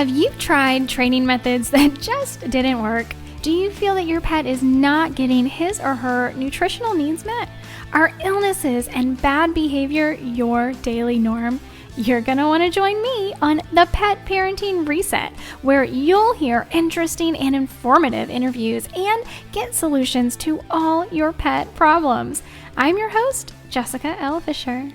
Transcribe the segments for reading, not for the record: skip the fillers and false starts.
Have you tried training methods that just didn't work? Do you feel that your pet is not getting his or her nutritional needs met? Are illnesses and bad behavior your daily norm? You're going to want to join me on the Pet Parenting Reset, where you'll hear interesting and informative interviews and get solutions to all your pet problems. I'm your host, Jessica L. Fisher.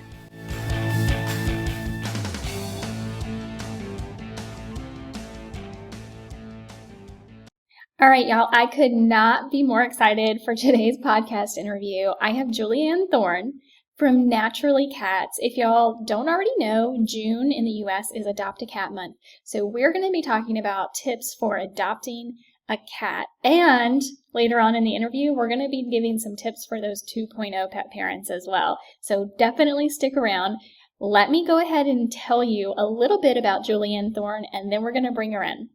All right, y'all, I could not be more excited for today's podcast interview. I have Julianne Thorne from Naturally Cats. If y'all don't already know, June in the U.S. is Adopt a Cat Month. So we're going to be talking about tips for adopting a cat. And later on in the interview, we're going to be giving some tips for those 2.0 pet parents as well. So definitely stick around. Let me go ahead and tell you a little bit about Julianne Thorne, and then we're going to bring her in.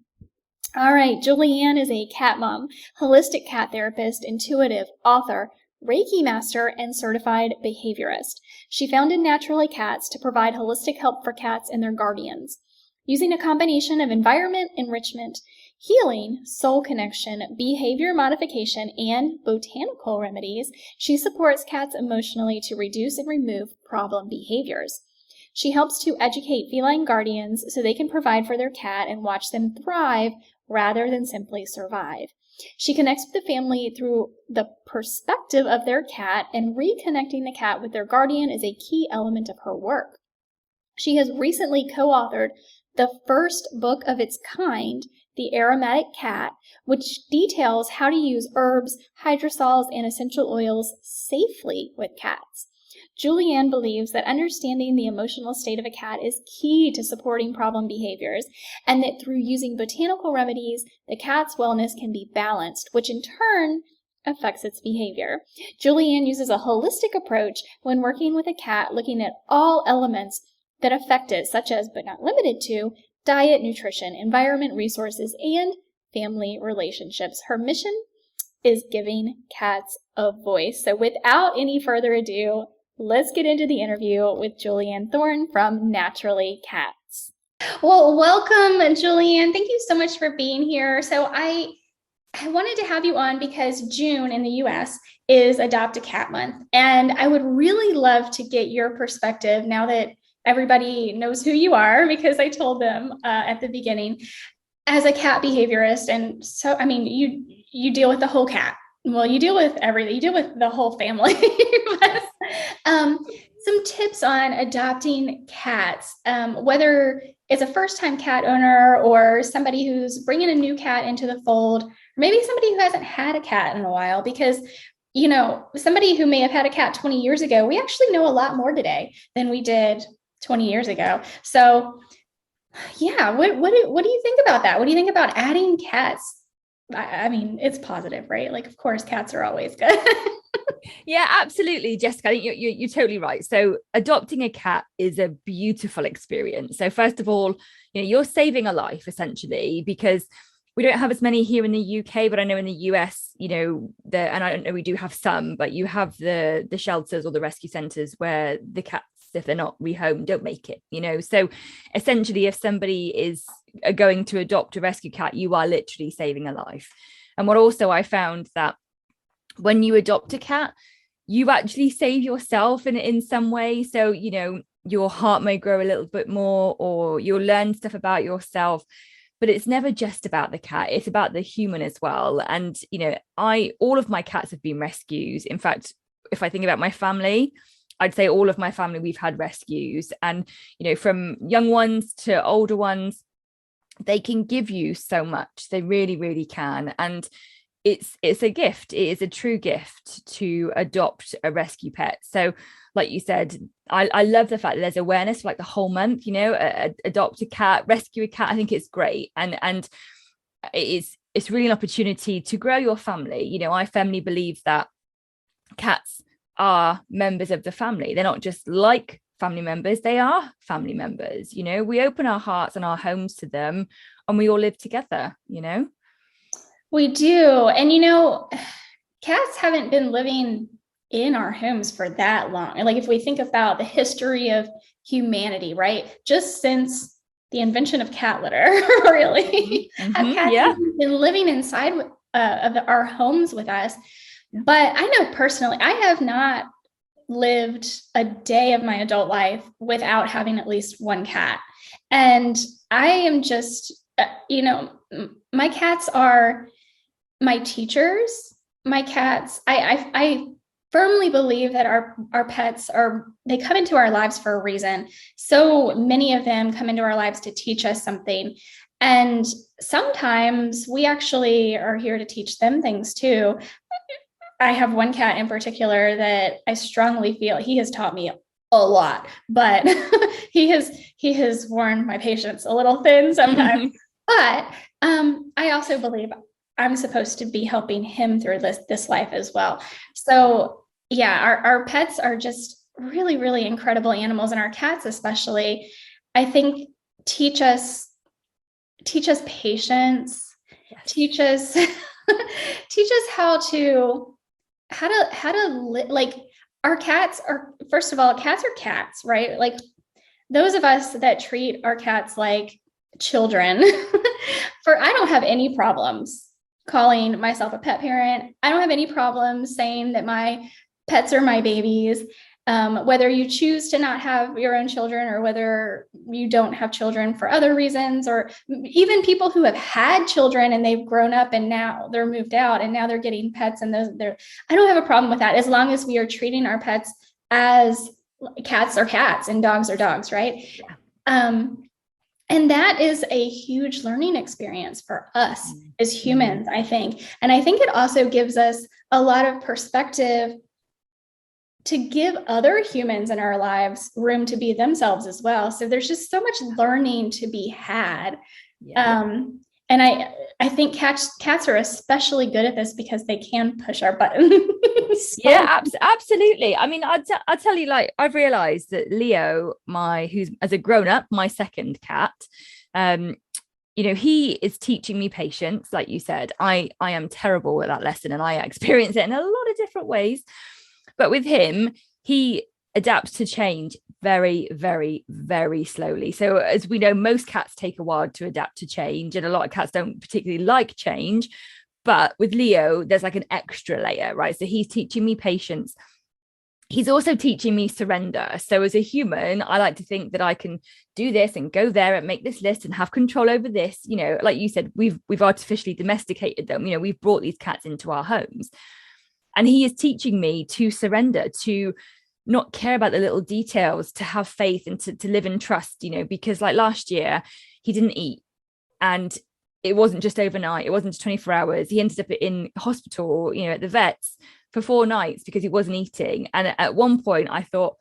All right, Julianne is a cat mom, holistic cat therapist, intuitive, author, Reiki master, and certified behaviorist. She founded Naturally Cats to provide holistic help for cats and their guardians. Using a combination of environment enrichment, healing, soul connection, behavior modification, and botanical remedies, she supports cats emotionally to reduce and remove problem behaviors. She helps to educate feline guardians so they can provide for their cat and watch them thrive rather than simply survive. She connects with the family through the perspective of their cat, and reconnecting the cat with their guardian is a key element of her work. She has recently co-authored the first book of its kind, The Aromatic Cat, which details how to use herbs, hydrosols, and essential oils safely with cats. Julianne believes that understanding the emotional state of a cat is key to supporting problem behaviors, and that through using botanical remedies, the cat's wellness can be balanced, which in turn affects its behavior. Julianne uses a holistic approach when working with a cat, looking at all elements that affect it, such as, but not limited to, diet, nutrition, environment, resources, and family relationships. Her mission is giving cats a voice. So without any further ado, let's get into the interview with Julianne Thorne from Naturally Cats. Well, welcome, Julianne. Thank you so much for being here. So I wanted to have you on because June in the U.S. is Adopt a Cat Month. And I would really love to get your perspective now that everybody knows who you are, because I told them at the beginning, as a cat behaviorist. And so, I mean, you deal with the whole cat. Well, you deal with everything. You deal with the whole family. But, some tips on adopting cats, whether it's a first-time cat owner or somebody who's bringing a new cat into the fold, or maybe somebody who hasn't had a cat in a while, because, you know, somebody who may have had a cat 20 years ago, we actually know a lot more today than we did 20 years ago. So, yeah, what do you think about that? What do you think about adding cats? I mean, it's positive, right? Like, of course, cats are always good. Yeah, absolutely, Jessica. I think you're totally right. So adopting a cat is a beautiful experience. So first of all, you're saving a life essentially, because we don't have as many here in the UK, but I know in the US, and I don't know, we do have some, but you have the shelters or the rescue centers where the cats, if they're not rehomed, don't make it, So essentially, if somebody is going to adopt a rescue cat, you are literally saving a life. And what also I found that when you adopt a cat, you actually save yourself in some way. So, your heart may grow a little bit more, or you'll learn stuff about yourself, but it's never just about the cat. It's about the human as well. And, all of my cats have been rescues. In fact, if I think about my family, I'd say all of my family, we've had rescues, and, from young ones to older ones, they can give you so much. They really, really can. And it's a gift. It is a true gift to adopt a rescue pet. So like you said, I love the fact that there's awareness for like the whole month, adopt a cat, rescue a cat. I think it's great. And it's really an opportunity to grow your family. I firmly believe that cats are members of the family. They're not just like family members, they are family members. We open our hearts and our homes to them, and we all live together. We do. And, cats haven't been living in our homes for that long. And like, if we think about the history of humanity, right? Just since the invention of cat litter, really. Have cats been living inside of our homes with us. But I know personally, I have not lived a day of my adult life without having at least one cat. And I am just, my cats are my teachers. My cats, I firmly believe that our pets they come into our lives for a reason. So many of them come into our lives to teach us something. And sometimes we actually are here to teach them things too. I have one cat in particular that I strongly feel he has taught me a lot, but he has worn my patience a little thin sometimes. But I also believe I'm supposed to be helping him through this life as well. So yeah, our pets are just really, really incredible animals, and our cats especially, I think, teach us patience, teach us how to like, our cats are, first of all, cats are cats, right? Like, those of us that treat our cats like children, I don't have any problems calling myself a pet parent. I don't have any problems saying that my pets are my babies. Whether you choose to not have your own children or whether you don't have children for other reasons, or even people who have had children and they've grown up and now they're moved out and now they're getting pets, and I don't have a problem with that, as long as we are treating our pets as cats are cats and dogs are dogs, right? And that is a huge learning experience for us as humans, I think. And I think it also gives us a lot of perspective to give other humans in our lives room to be themselves as well. So there's just so much learning to be had. And I think cats are especially good at this because they can push our buttons. Absolutely. I mean, I'll tell you, like, I've realized that Leo, who's, as a grown up, my second cat, he is teaching me patience. Like you said, I am terrible at that lesson, and I experience it in a lot of different ways. But with him, he adapts to change very, very, very slowly. So as we know, most cats take a while to adapt to change, and a lot of cats don't particularly like change. But with Leo, there's like an extra layer, right? So he's teaching me patience. He's also teaching me surrender. So as a human, I like to think that I can do this and go there and make this list and have control over this. Like you said, we've artificially domesticated them. We've brought these cats into our homes. And he is teaching me to surrender, to not care about the little details, to have faith and to live in trust, because like last year, he didn't eat. And it wasn't just overnight. It wasn't just 24 hours. He ended up in hospital, at the vets for 4 nights because he wasn't eating. And at one point I thought,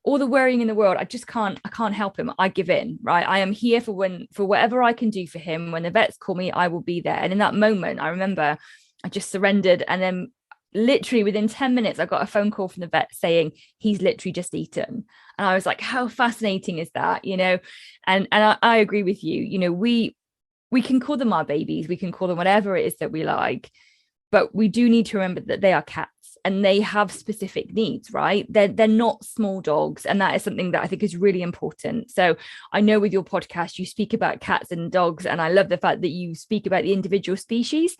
all the worrying in the world, I can't help him. I give in, right? I am here for whatever I can do for him. When the vets call me, I will be there. And in that moment, I remember I just surrendered. And then literally within 10 minutes, I got a phone call from the vet saying he's literally just eaten. And I was like, how fascinating is that? And I agree with you. We can call them our babies. We can call them whatever it is that we like, but we do need to remember that they are cats and they have specific needs, right? They're not small dogs. And that is something that I think is really important. So I know with your podcast, you speak about cats and dogs, and I love the fact that you speak about the individual species.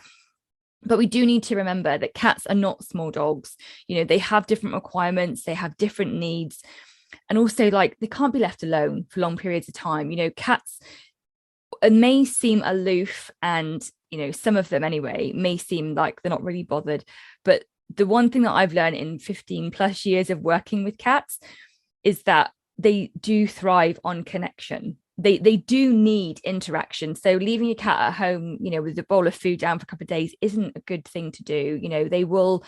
But we do need to remember that cats are not small dogs. They have different requirements, they have different needs. And also, like, they can't be left alone for long periods of time. Cats may seem aloof, and, some of them anyway, may seem like they're not really bothered. But the one thing that I've learned in 15 plus years of working with cats is that they do thrive on connection. They do need interaction. So leaving a cat at home, with a bowl of food down for a couple of days isn't a good thing to do. They will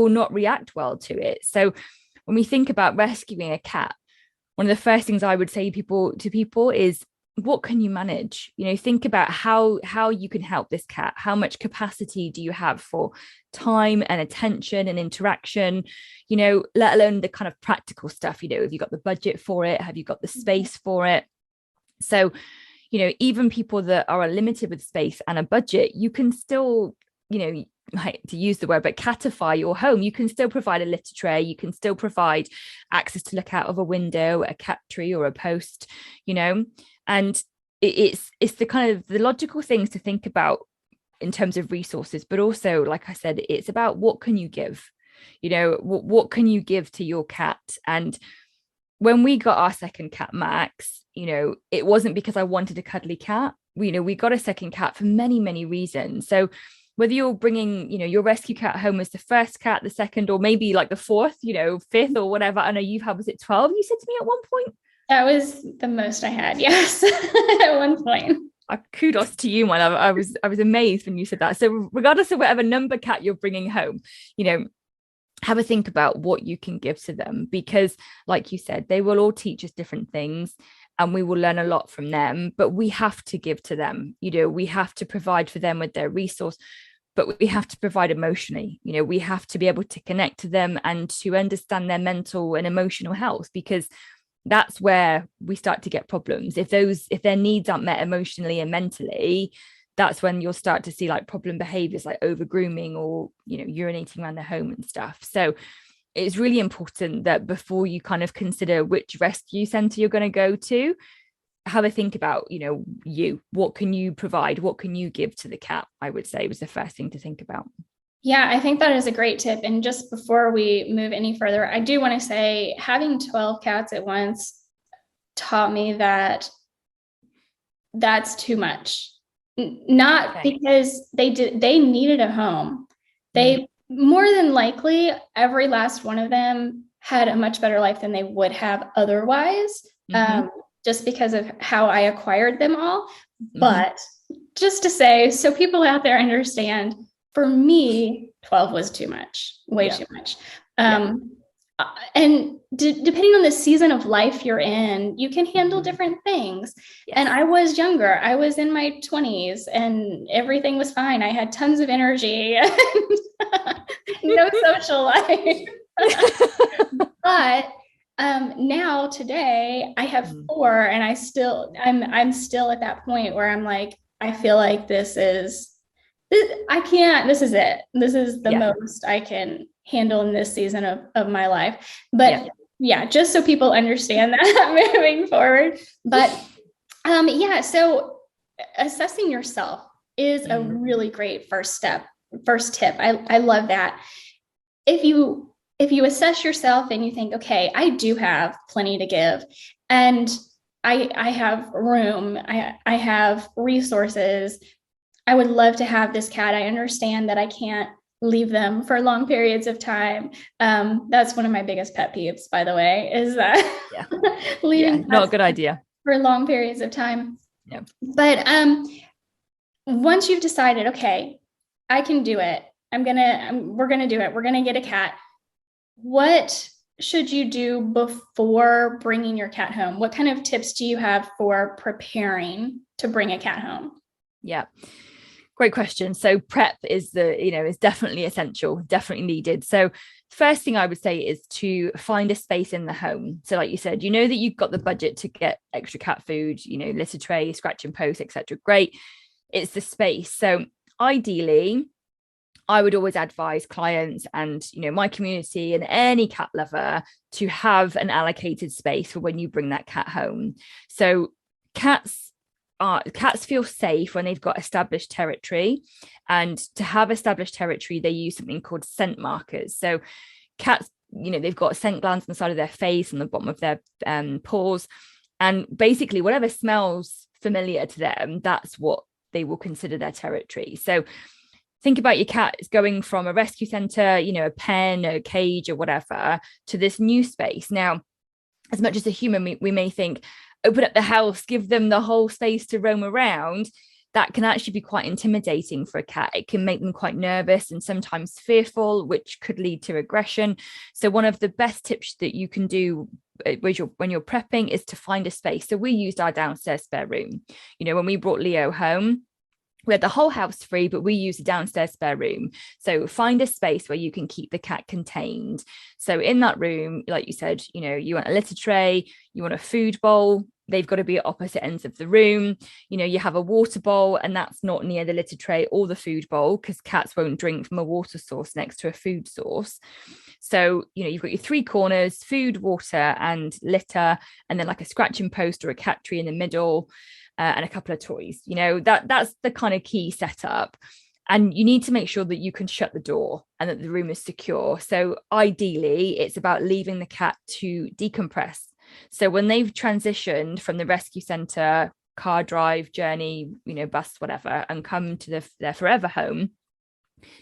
not react well to it. So when we think about rescuing a cat, one of the first things I would say to people is, what can you manage? Think about how you can help this cat. How much capacity do you have for time and attention and interaction, let alone the kind of practical stuff. Have you got the budget for it? Have you got the space for it? So, even people that are limited with space and a budget, you can still, like to use the word, but catify your home. You can still provide a litter tray. You can still provide access to look out of a window, a cat tree or a post, and it's the kind of the logical things to think about in terms of resources, but also, like I said, it's about what can you give, what can you give to your cat. And when we got our second cat, Max, it wasn't because I wanted a cuddly cat. We got a second cat for many, many reasons. So whether you're bringing, your rescue cat home as the first cat, the second, or maybe like the fourth, fifth or whatever. I know you've had, was it 12? You said to me at one point? That was the most I had. Yes. At one point. Kudos to you, my love. I was amazed when you said that. So regardless of whatever number cat you're bringing home, have a think about what you can give to them, because like you said, they will all teach us different things and we will learn a lot from them, but we have to give to them. We have to provide for them with their resource, but we have to provide emotionally. We have to be able to connect to them and to understand their mental and emotional health, because that's where we start to get problems. If their needs aren't met emotionally and mentally, that's when you'll start to see like problem behaviors like over grooming or urinating around the home and stuff. So it's really important that before you kind of consider which rescue center you're going to go to, have a think about what can you provide, what can you give to the cat, I would say was the first thing to think about. Yeah, I think that is a great tip. And just before we move any further, I do want to say having 12 cats at once taught me that that's too much. Not because they needed a home. They more than likely, every last one of them had a much better life than they would have otherwise, just because of how I acquired them all. But just to say, so people out there understand, for me, 12 was too much, way too much. And depending on the season of life you're in, you can handle different things. Yes. And I was younger. I was in my 20s and everything was fine. I had tons of energy and no social life. But now today I have 4 and I'm still at that point where I'm like, I feel like this is it. This is the most I can handle in this season of my life. But just so people understand that moving forward. But so assessing yourself is a really great first tip. I love that. If you assess yourself and you think, okay, I do have plenty to give, and I have room, I have resources, I would love to have this cat. I understand that I can't leave them for long periods of time. That's one of my biggest pet peeves, by the way, is that leaving not a good idea for long periods of time. Yeah. But once you've decided, okay, I can do it, we're gonna do it. We're gonna get a cat. What should you do before bringing your cat home? What kind of tips do you have for preparing to bring a cat home? Yeah. Great question. So prep is is definitely essential, definitely needed. So first thing I would say is to find a space in the home. So like you said, that you've got the budget to get extra cat food, litter tray, scratch and post, etc. Great. It's the space. So ideally, I would always advise clients and, my community and any cat lover to have an allocated space for when you bring that cat home. So cats feel safe when they've got established territory, and to have established territory, they use something called scent markers. So cats, they've got scent glands on the side of their face and the bottom of their paws, and basically whatever smells familiar to them, that's what they will consider their territory. So think about your cat is going from a rescue center, a pen, a cage or whatever, to this new space. Now, as much as a human, we may think, open up the house, give them the whole space to roam around. That can actually be quite intimidating for a cat. It can make them quite nervous and sometimes fearful, which could lead to aggression. So one of the best tips that you can do when you're prepping is to find a space. So we used our downstairs spare room. When we brought Leo home, we had the whole house free, but we used a downstairs spare room. So find a space where you can keep the cat contained. So in that room, like you said, you want a litter tray, you want a food bowl. They've got to be at opposite ends of the room. You have a water bowl, and that's not near the litter tray or the food bowl, because cats won't drink from a water source next to a food source. So, you've got your 3 corners, food, water, and litter, and then like a scratch and post or a cat tree in the middle. and a couple of toys. That's the kind of key setup. And you need to make sure that you can shut the door and that the room is secure. So ideally, it's about leaving the cat to decompress. So when they've transitioned from the rescue center, car drive, journey, bus, whatever, and come to their forever home,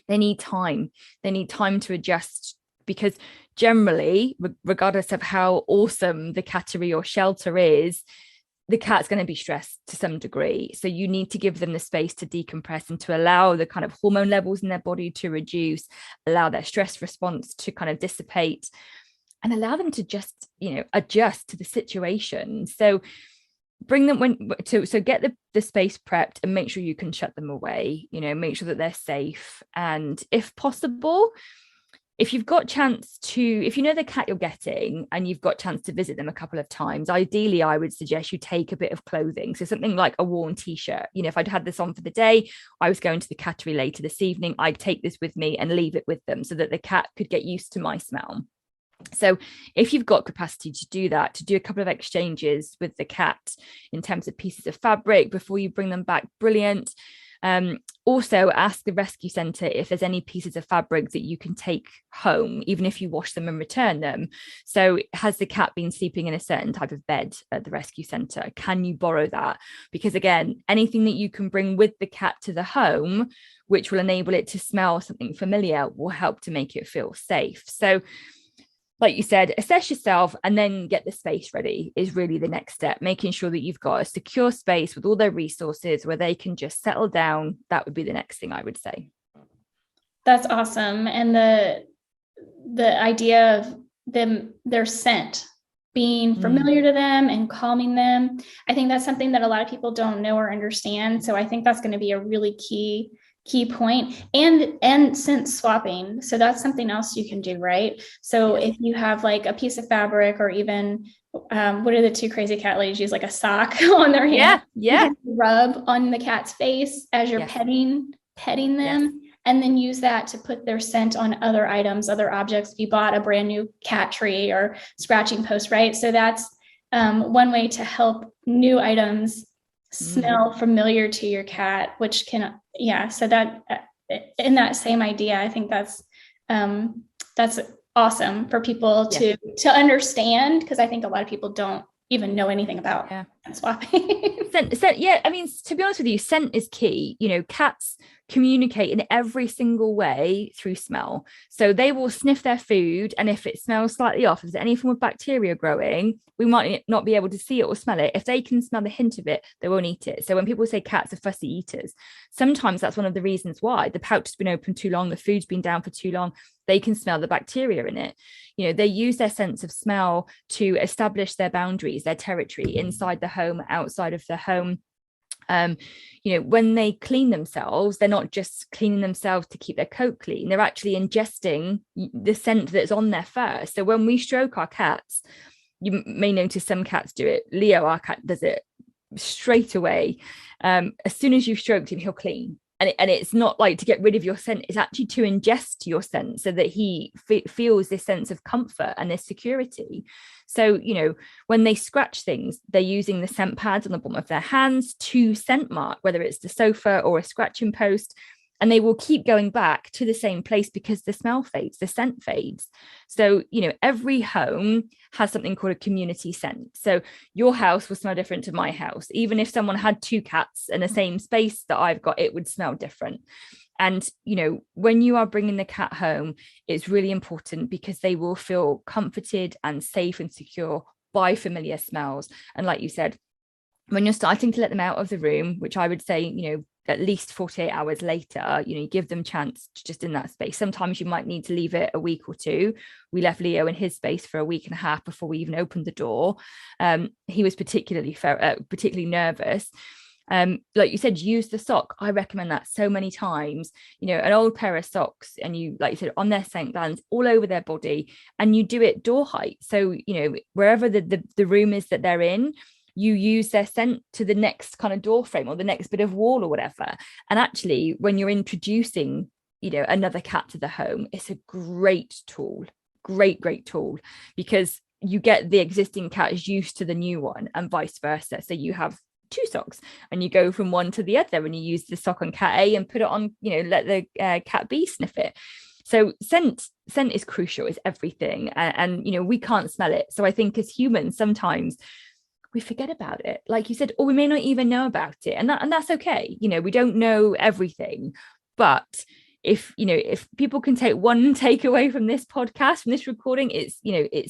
they need time. They need time to adjust, because generally, regardless of how awesome the cattery or shelter is, the cat's going to be stressed to some degree. So you need to give them the space to decompress and to allow the kind of hormone levels in their body to reduce, allow their stress response to kind of dissipate, and allow them to just, adjust to the situation. So bring them get the space prepped and make sure you can shut them away, make sure that they're safe. And if possible, if you've got chance to, if you know the cat you're getting and you've got chance to visit them a couple of times, ideally I would suggest you take a bit of clothing. So something like a worn t-shirt. If I'd had this on for the day, I was going to the cattery later this evening, I'd take this with me and leave it with them so that the cat could get used to my smell. So if you've got capacity to do that, to do a couple of exchanges with the cat in terms of pieces of fabric before you bring them back, brilliant. Also ask the rescue center if there's any pieces of fabric that you can take home, even if you wash them and return them. So has the cat been sleeping in a certain type of bed at the rescue center? Can you borrow that? Because again, anything that you can bring with the cat to the home, which will enable it to smell something familiar, will help to make it feel safe. So like you said, assess yourself and then get the space ready is really the next step, making sure that you've got a secure space with all their resources where they can just settle down. That would be the next thing I would say. That's awesome. And the idea of their scent being familiar to them and calming them, I think that's something that a lot of people don't know or understand. So I think that's going to be a really key point. And scent swapping, so that's something else you can do, right? So if you have like a piece of fabric, or even what are the two crazy cat ladies use, like a sock on their hand, rub on the cat's face as you're petting them, and then use that to put their scent on other items, other objects. If you bought a brand new cat tree or scratching post, right? So that's one way to help new items smell familiar to your cat, which can, so that in that same idea, I think that's awesome for people to understand, because I think a lot of people don't even know anything about swapping. Scent, I mean, to be honest with you, scent is key. Cats communicate in every single way through smell. So they will sniff their food, and if it smells slightly off, if there's any form of bacteria growing, we might not be able to see it or smell it. If they can smell the hint of it, they won't eat it. So when people say cats are fussy eaters, sometimes that's one of the reasons why. The pouch has been open too long, the food's been down for too long, they can smell the bacteria in it. They use their sense of smell to establish their boundaries, their territory inside the home, outside of the home. When they clean themselves, they're not just cleaning themselves to keep their coat clean, they're actually ingesting the scent that's on their fur. So when we stroke our cats, you may notice some cats do it. Leo, our cat, does it straight away. As soon as you've stroked him, he'll clean. And it's not like to get rid of your scent, it's actually to ingest your scent so that he feels this sense of comfort and this security. So, when they scratch things, they're using the scent pads on the bottom of their hands to scent mark, whether it's the sofa or a scratching post. And they will keep going back to the same place because the smell fades, the scent fades. So, every home has something called a community scent. So your house will smell different to my house. Even if someone had two cats in the same space that I've got, it would smell different. And, when you are bringing the cat home, it's really important because they will feel comforted and safe and secure by familiar smells. And like you said, when you're starting to let them out of the room, which I would say, at least 48 hours later, you give them chance to just in that space. Sometimes you might need to leave it a week or two. We left Leo in his space for a week and a half before we even opened the door. He was particularly nervous. Like you said, use the sock. I recommend that so many times. An old pair of socks, and you, like you said, on their scent glands all over their body, and you do it door height. So wherever the room is that they're in, you use their scent to the next kind of door frame or the next bit of wall or whatever. And actually, when you're introducing, another cat to the home, it's a great tool, great tool, because you get the existing cat is used to the new one and vice versa. So you have two socks, and you go from one to the other, and you use the sock on cat A and put it on, let the cat B sniff it. So scent is crucial, is everything. And we can't smell it. So I think as humans, sometimes we forget about it, like you said, or we may not even know about it. And that's okay. We don't know everything. But if people can take one takeaway from this podcast, from this recording, it's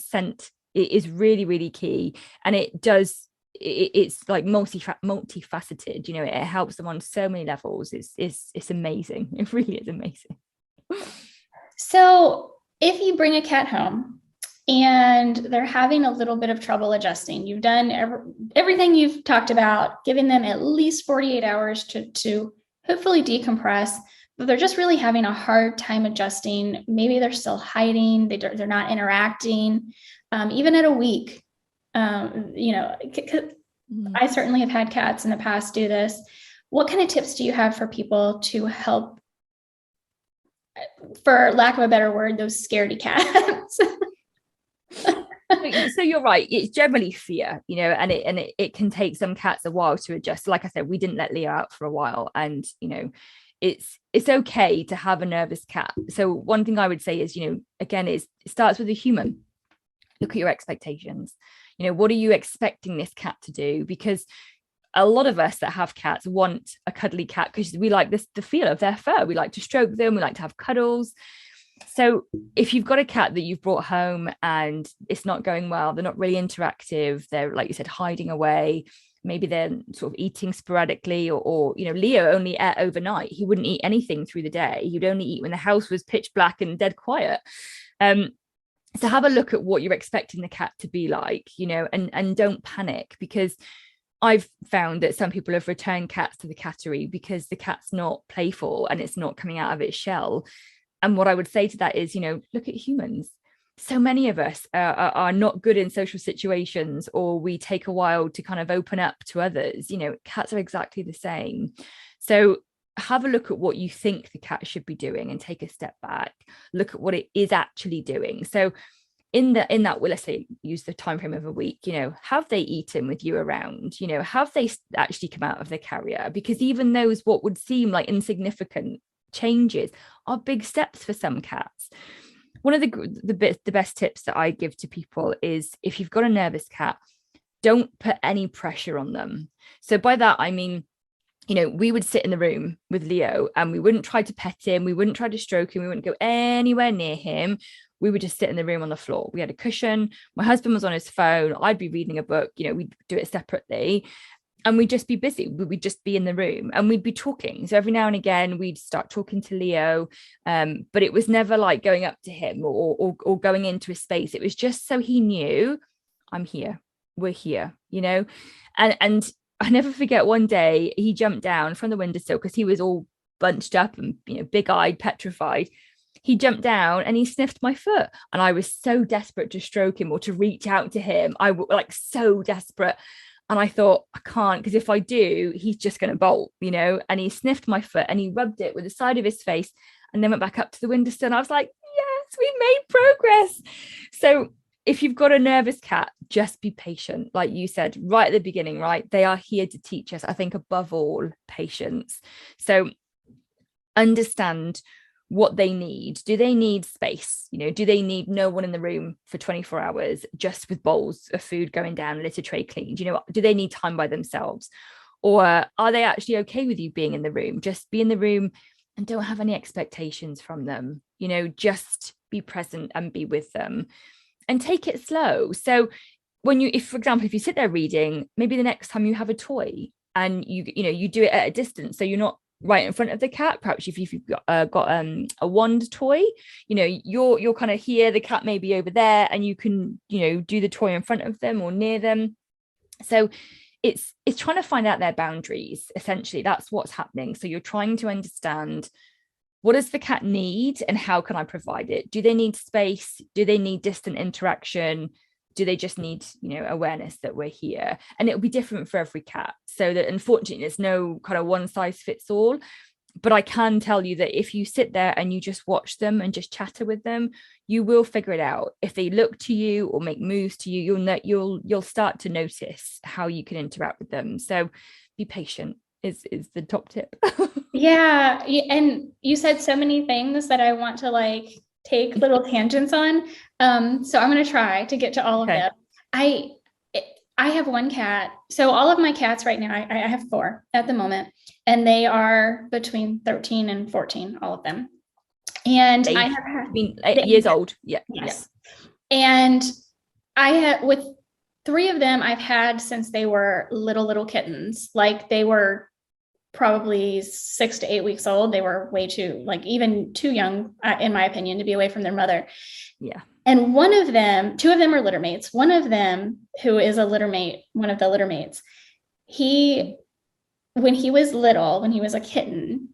scent. It is really, really key. And it's like multifaceted. It helps them on so many levels. It's amazing. It really is amazing. So if you bring a cat home and they're having a little bit of trouble adjusting, you've done everything you've talked about, giving them at least 48 hours to hopefully decompress, but they're just really having a hard time adjusting. Maybe they're still hiding, they're not interacting, even at a week. I certainly have had cats in the past do this. What kind of tips do you have for people to help, for lack of a better word, those scaredy cats? So you're right, it's generally fear, and it can take some cats a while to adjust. Like I said, we didn't let Leo out for a while, and it's okay to have a nervous cat. So one thing I would say is, again, it starts with a human. Look at your expectations. What are you expecting this cat to do? Because a lot of us that have cats want a cuddly cat because we like the feel of their fur. We like to stroke them. We like to have cuddles. So if you've got a cat that you've brought home and it's not going well, they're not really interactive, they're, like you said, hiding away, maybe they're sort of eating sporadically, or Leo only ate overnight. He wouldn't eat anything through the day. He'd only eat when the house was pitch black and dead quiet. So have a look at what you're expecting the cat to be like, and don't panic, because I've found that some people have returned cats to the cattery because the cat's not playful and it's not coming out of its shell. And what I would say to that is, look at humans. So many of us are not good in social situations, or we take a while to kind of open up to others. Cats are exactly the same. So have a look at what you think the cat should be doing and take a step back, look at what it is actually doing. So in that, well, let's say use the time frame of a week, have they eaten with you around? Have they actually come out of the carrier? Because even those what would seem like insignificant changes are big steps for some cats. One of the best tips that I give to people is, if you've got a nervous cat, don't put any pressure on them. So by that I mean, we would sit in the room with Leo and we wouldn't try to pet him, we wouldn't try to stroke him, we wouldn't go anywhere near him. We would just sit in the room on the floor. We had a cushion. My husband was on his phone. I'd be reading a book. We'd do it separately. And we'd just be busy. We'd just be in the room and we'd be talking. So every now and again, we'd start talking to Leo. But it was never like going up to him or going into his space. It was just so he knew, I'm here. We're here, And I never forget, one day he jumped down from the windowsill because he was all bunched up and, big-eyed, petrified. He jumped down and he sniffed my foot. And I was so desperate to stroke him or to reach out to him. I was like so desperate. And I thought, I can't, because if I do, he's just going to bolt, and he sniffed my foot and he rubbed it with the side of his face and then went back up to the windowsill. And I was like, yes, we made progress. So if you've got a nervous cat, just be patient. Like you said, right at the beginning, right? They are here to teach us, I think, above all, patience. So understand what they need. Do they need space? Do they need no one in the room for 24 hours just with bowls of food going down, litter tray cleaned? Do they need time by themselves? Or are they actually okay with you being in the room? Just be in the room and don't have any expectations from them. Just be present and be with them and take it slow. So for example, if you sit there reading, maybe the next time you have a toy and you do it at a distance, so you're not right in front of the cat. Perhaps if you've got a wand toy, you're kind of here, the cat may be over there, and you can do the toy in front of them or near them. So it's trying to find out their boundaries. Essentially, that's what's happening. So you're trying to understand, what does the cat need and how can I provide it? Do they need space? Do they need distant interaction? Do they just need, awareness that we're here? And it'll be different for every cat. So that, unfortunately, there's no kind of one size fits all. But I can tell you that if you sit there and you just watch them and just chatter with them, you will figure it out. If they look to you or make moves to you, you'll start to notice how you can interact with them. So be patient is the top tip. Yeah. And you said so many things that I want to like take little tangents on. So I'm going to try to get to all of them. I have one cat. So all of my cats right now, I have 4 at the moment, and they are between 13 and 14, all of them. And I have been 8 years old. Yeah. Yes. Yeah. And I have, with 3 of them, I've had since they were little kittens. Like they were probably 6 to 8 weeks old. They were way too, like even too young, in my opinion, to be away from their mother. Yeah. And 2 of them are litter mates. One of them, who is a litter mate, one of the litter mates, when he was little, when he was a kitten,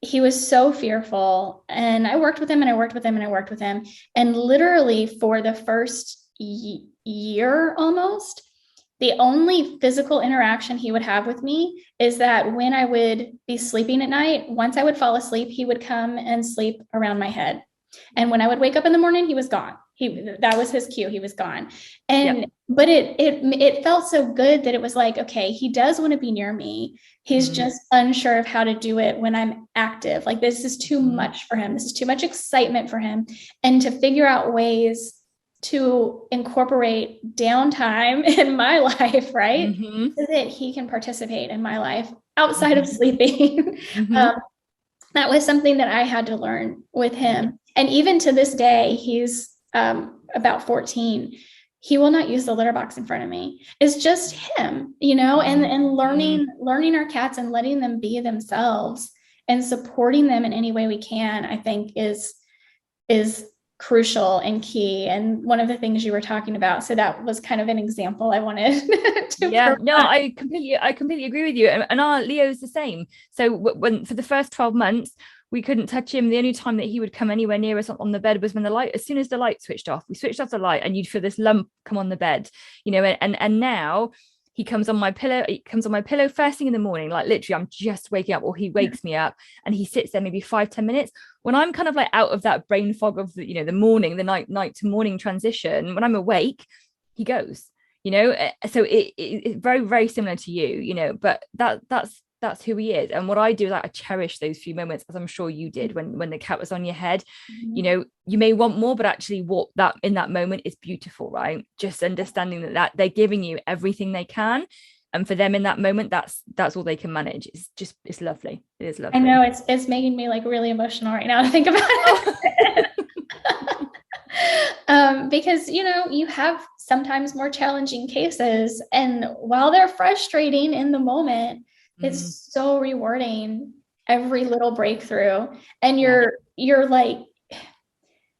he was so fearful. And I worked with him and I worked with him and I worked with him. And literally for the first year almost, the only physical interaction he would have with me is that when I would be sleeping at night, once I would fall asleep, he would come and sleep around my head. And when I would wake up in the morning, he was gone. That was his cue. He was gone. And, but it felt so good that it was like, okay, he does want to be near me. He's just unsure of how to do it when I'm active. Like this is too much for him. This is too much excitement for him. And to figure out ways to incorporate downtime in my life, right? So that he can participate in my life outside of sleeping. That was something that I had to learn with him. And even to this day, he's about 14. He will not use the litter box in front of me. It's just him, and learning our cats and letting them be themselves and supporting them in any way we can, I think is crucial and key. And one of the things you were talking about. So that was kind of an example I wanted to provide. No, I completely agree with you. And our Leo's the same. So when for the first 12 months, we couldn't touch him. The only time that he would come anywhere near us on the bed was when as soon as the light switched off, we switched off the light and you'd feel this lump come on the bed, and now he comes on my pillow first thing in the morning, like literally I'm just waking up, or he wakes me up and he sits there maybe 5-10 minutes. When I'm kind of like out of that brain fog of the morning, the night to morning transition, when I'm awake, he goes, so it's very, very similar to you, but that's who he is. And what I do is I cherish those few moments, as I'm sure you did when the cat was on your head. You may want more, but actually what that in that moment is beautiful, right? Just understanding that they're giving you everything they can, and for them in that moment, that's all they can manage. It's lovely. It is lovely. I know it's making me like really emotional right now to think about it. Because you have sometimes more challenging cases, and while they're frustrating in the moment, it's so rewarding, every little breakthrough. And you're like,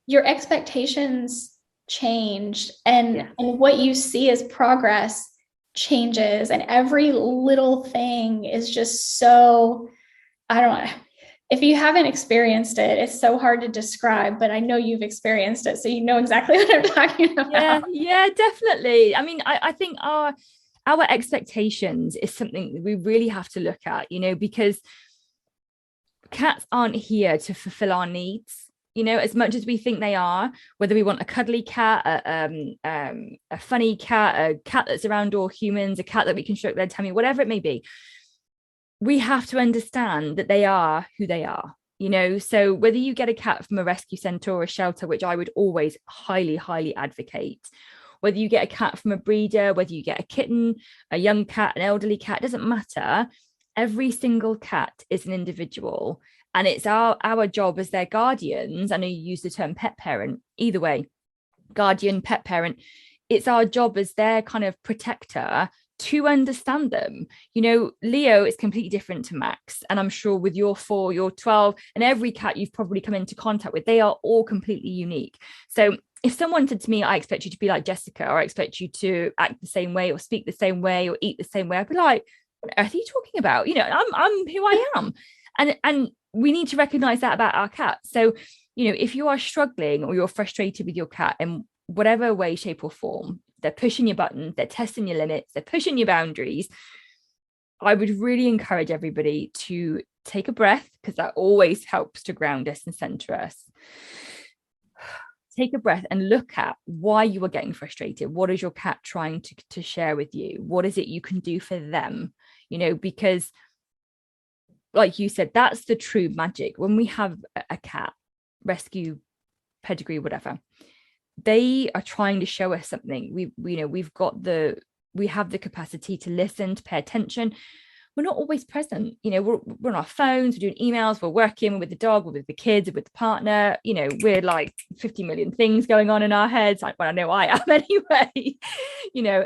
your expectations change, and what you see as progress changes, and every little thing is just so, I don't know. If you haven't experienced it, it's so hard to describe, but I know you've experienced it, so you know exactly what I'm talking about. Yeah, definitely. I mean, I think our expectations is something that we really have to look at, because cats aren't here to fulfill our needs, as much as we think they are, whether we want a cuddly cat, a funny cat, a cat that's around all humans, a cat that we can stroke their tummy, whatever it may be. We have to understand that they are who they are, so whether you get a cat from a rescue centre or a shelter, which I would always highly, highly advocate, whether you get a cat from a breeder, whether you get a kitten, a young cat, an elderly cat, doesn't matter. Every single cat is an individual, and it's our job as their guardians. I know you use the term pet parent, either way, guardian, pet parent. It's our job as their kind of protector to understand them. Leo is completely different to Max, and I'm sure with your 4, your 12, and every cat you've probably come into contact with, they are all completely unique. So if someone said to me, I expect you to be like Jessica, or I expect you to act the same way, or speak the same way, or eat the same way, I'd be like, what on earth are you talking about? I'm who I am. And we need to recognize that about our cat. So, if you are struggling or you're frustrated with your cat in whatever way, shape, or form, they're pushing your buttons, they're testing your limits, they're pushing your boundaries, I would really encourage everybody to take a breath, because that always helps to ground us and center us. Take a breath and look at why you are getting frustrated. What is your cat trying to share with you? What is it you can do for them? Because like you said, that's the true magic. When we have a cat, rescue, pedigree, whatever, they are trying to show us something. We have the capacity to listen, to pay attention. We're not always present. We're on our phones, we're doing emails, we're working, we're with the dog, we're with the kids, we're with the partner. We're like 50 million things going on in our heads. Well, I know I am anyway.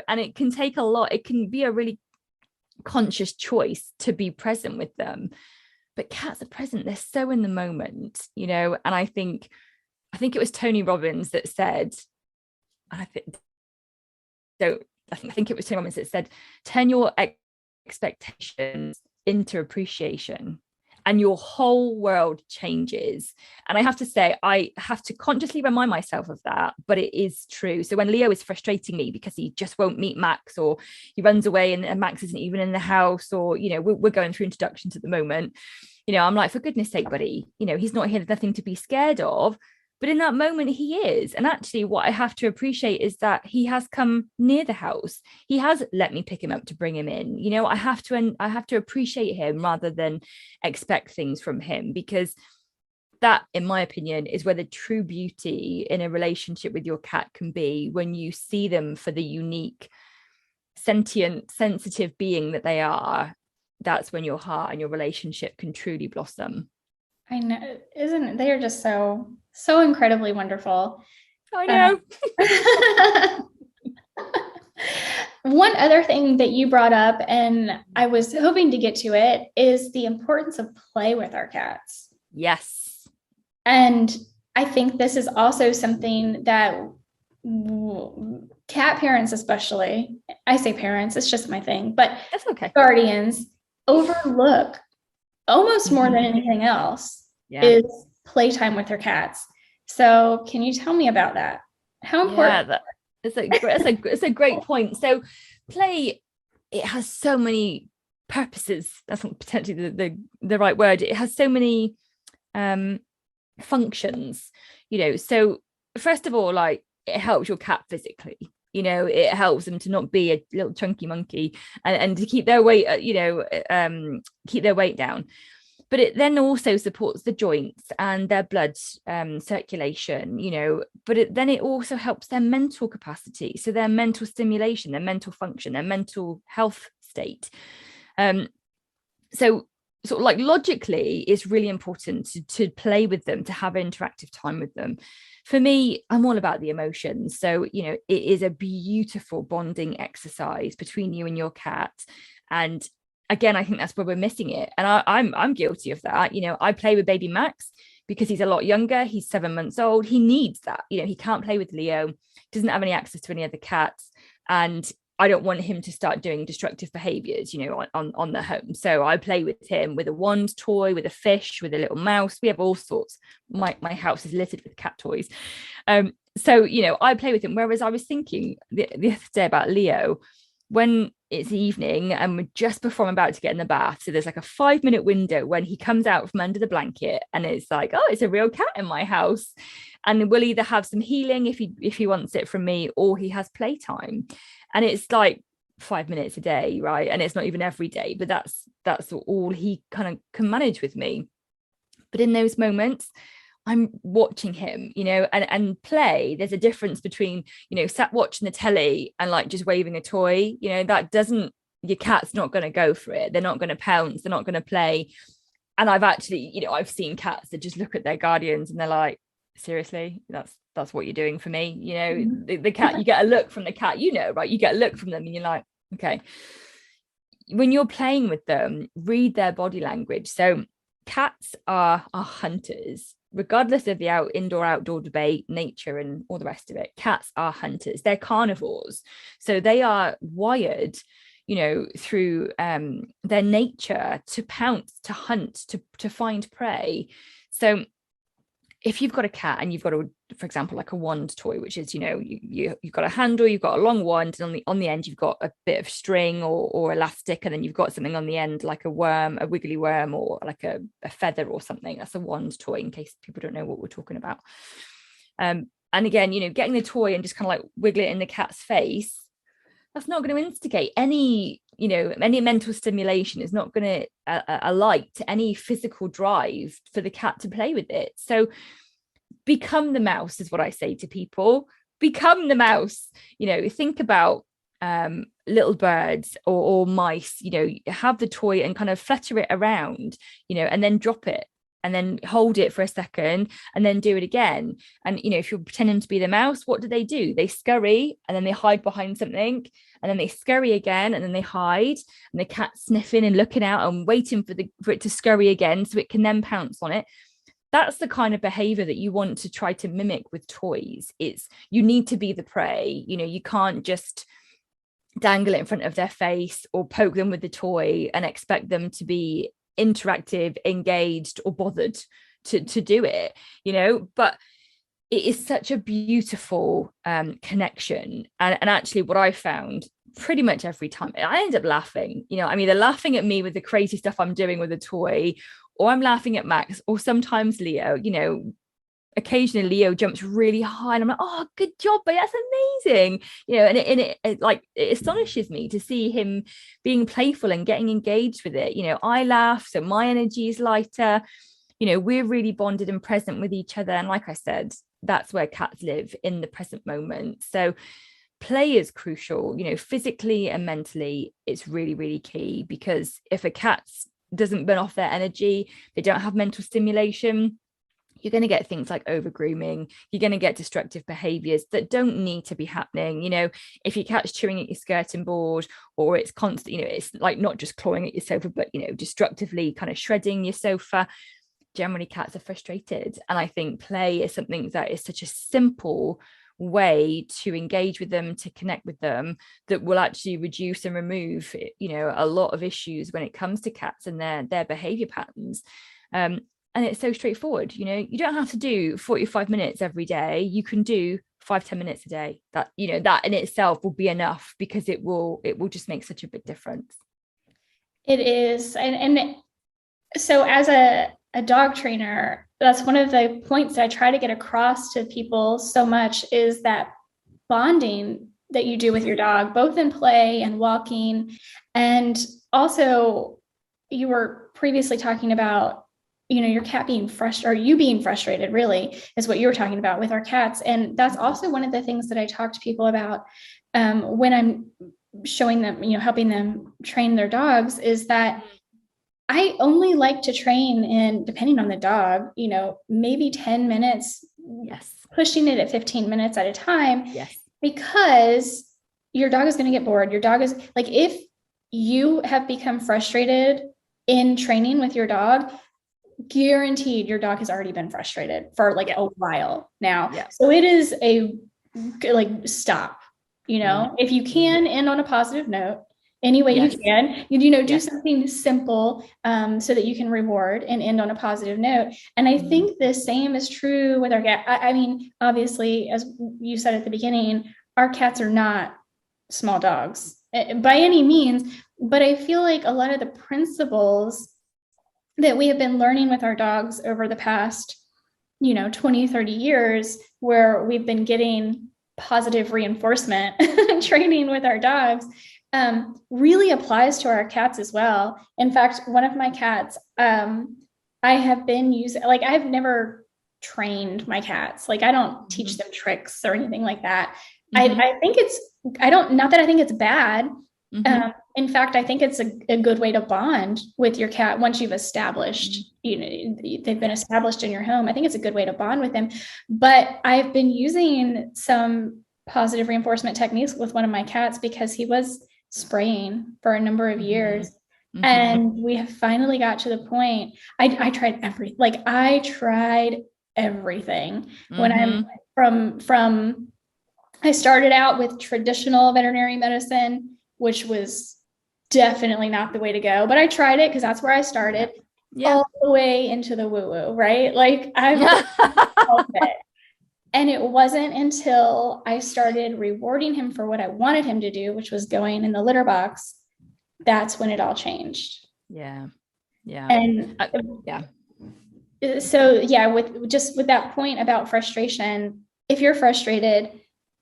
And it can take a lot. It can be a really conscious choice to be present with them. But cats are present. They're so in the moment, and I think it was Tony Robbins that said, and I think it was Tony Robbins that said, turn your expectations into appreciation and your whole world changes. And I have to say, I have to consciously remind myself of that, but it is true. So when Leo is frustrating me because he just won't meet Max, or he runs away and Max isn't even in the house, or we're going through introductions at the moment, I'm like, for goodness sake, buddy, he's not here, there's nothing to be scared of. But in that moment, he is. And actually, what I have to appreciate is that he has come near the house. He has let me pick him up to bring him in. I have to appreciate him rather than expect things from him, because that, in my opinion, is where the true beauty in a relationship with your cat can be, when you see them for the unique, sentient, sensitive being that they are. That's when your heart and your relationship can truly blossom. I know, isn't it? They are just so incredibly wonderful. I know. One other thing that you brought up, and I was hoping to get to it, is the importance of play with our cats. Yes. And I think this is also something that cat parents, especially, I say parents, it's just my thing, but that's okay, guardians overlook almost more than anything else, is playtime with their cats. So can you tell me about that? How important? Yeah, it's a great point. So play, it has so many purposes. That's not potentially the right word. It has so many functions, so first of all, like, it helps your cat physically. It helps them to not be a little chunky monkey, and to keep their weight, keep their weight down. But it then also supports the joints and their blood circulation, but then it also helps their mental capacity. So their mental stimulation, their mental function, their mental health state. So sort of like logically, it's really important to play with them, to have interactive time with them. For me, I'm all about the emotions. So, it is a beautiful bonding exercise between you and your cat. And again, I think that's where we're missing it. And I'm guilty of that. I play with baby Max because he's a lot younger. He's 7 months old. He needs that. He can't play with Leo, doesn't have any access to any other cats. And I don't want him to start doing destructive behaviors, on the home. So I play with him with a wand toy, with a fish, with a little mouse. We have all sorts. My house is littered with cat toys. So, I play with him. Whereas I was thinking the other day about Leo, when it's evening and we're just before I'm about to get in the bath. So there's like a 5-minute window when he comes out from under the blanket, and it's like, oh, it's a real cat in my house. And we'll either have some healing if he wants it from me, or he has playtime. And it's like 5 minutes a day, right? And it's not even every day, but that's all he kind of can manage with me. But in those moments, I'm watching him, and play. There's a difference between, sat watching the telly and like just waving a toy, that doesn't, your cat's not going to go for it. They're not going to pounce. They're not going to play. And I've actually, I've seen cats that just look at their guardians and they're like, seriously, that's what you're doing for me. The cat, you get a look from the cat, right? You get a look from them and you're like, okay. When you're playing with them, read their body language. So cats are hunters. Regardless of the indoor-outdoor debate, nature and all the rest of it, cats are hunters. They're carnivores. So they are wired, through their nature to pounce, to hunt, to find prey. So if you've got a cat and you've got for example, like a wand toy, which is, you've got a handle, you've got a long wand, and on the end you've got a bit of string or elastic, and then you've got something on the end like a worm, a wiggly worm, or like a feather or something. That's a wand toy, in case people don't know what we're talking about. And again, getting the toy and just kind of like wiggle it in the cat's face, that's not going to instigate any mental stimulation. Is not going to alight any physical drive for the cat to play with it. So become the mouse is what I say to people. Become the mouse. Think about little birds or mice. Have the toy and kind of flutter it around, and then drop it, and then hold it for a second, and then do it again. And if you're pretending to be the mouse, what do? They scurry, and then they hide behind something, and then they scurry again, and then they hide, and the cat's sniffing and looking out and waiting for it to scurry again so it can then pounce on it. That's the kind of behavior that you want to try to mimic with toys. You need to be the prey. You can't just dangle it in front of their face or poke them with the toy and expect them to be interactive, engaged, or bothered to do it, but it is such a beautiful connection. And actually what I found pretty much every time, I end up laughing. I'm either laughing at me with the crazy stuff I'm doing with a toy, or I'm laughing at Max, or sometimes Leo. Occasionally Leo jumps really high and I'm like, oh, good job, but that's amazing. And it astonishes me to see him being playful and getting engaged with it. I laugh, so my energy is lighter. We're really bonded and present with each other. And like I said, that's where cats live, in the present moment. So play is crucial, physically and mentally. It's really, really key, because if a cat doesn't burn off their energy, they don't have mental stimulation, you're going to get things like over grooming. You're going to get destructive behaviors that don't need to be happening. If your cat's chewing at your skirting board, or it's constant, it's like not just clawing at your sofa, but destructively kind of shredding your sofa, generally cats are frustrated. And I think play is something that is such a simple way to engage with them, to connect with them, that will actually reduce and remove a lot of issues when it comes to cats and their behavior patterns. And it's so straightforward. You don't have to do 45 minutes every day. You can do 5-10 minutes a day. That that in itself will be enough, because it will just make such a big difference. It is. And so as a dog trainer, that's one of the points that I try to get across to people so much, is that bonding that you do with your dog, both in play and walking. And also, you were previously talking about, your cat being frustrated, or you being frustrated, really, is what you were talking about with our cats. And that's also one of the things that I talk to people about when I'm showing them, helping them train their dogs, is that I only like to train in, depending on the dog, maybe 10 minutes, yes, pushing it at 15 minutes at a time. Yes. Because your dog is going to get bored. Your dog is like, if you have become frustrated in training with your dog, guaranteed your dog has already been frustrated for a while now. Yeah. So it is stop, if you can end on a positive note, any way you can, do something simple so that you can reward and end on a positive note. And I think the same is true with our cat. I mean, obviously, as you said at the beginning, our cats are not small dogs by any means, but I feel like a lot of the principles that we have been learning with our dogs over the past, 20, 30 years, where we've been getting positive reinforcement training with our dogs, really applies to our cats as well. In fact, one of my cats, I have been using, I've never trained my cats. I don't teach them tricks or anything like that. I think not that I think it's bad. In fact, I think it's a good way to bond with your cat once you've established, they've been established in your home. I think it's a good way to bond with them. But I've been using some positive reinforcement techniques with one of my cats, because he was spraying for a number of years. And we have finally got to the point. I tried everything. When I'm from I started out with traditional veterinary medicine, which was definitely not the way to go, but I tried it because that's where I started. Yeah. all the way into the woo-woo, right? Like I've done all of it. And it wasn't until I started rewarding him for what I wanted him to do, which was going in the litter box, that's when it all changed. Yeah. Yeah. And Yeah. so yeah, with that point about frustration, if you're frustrated,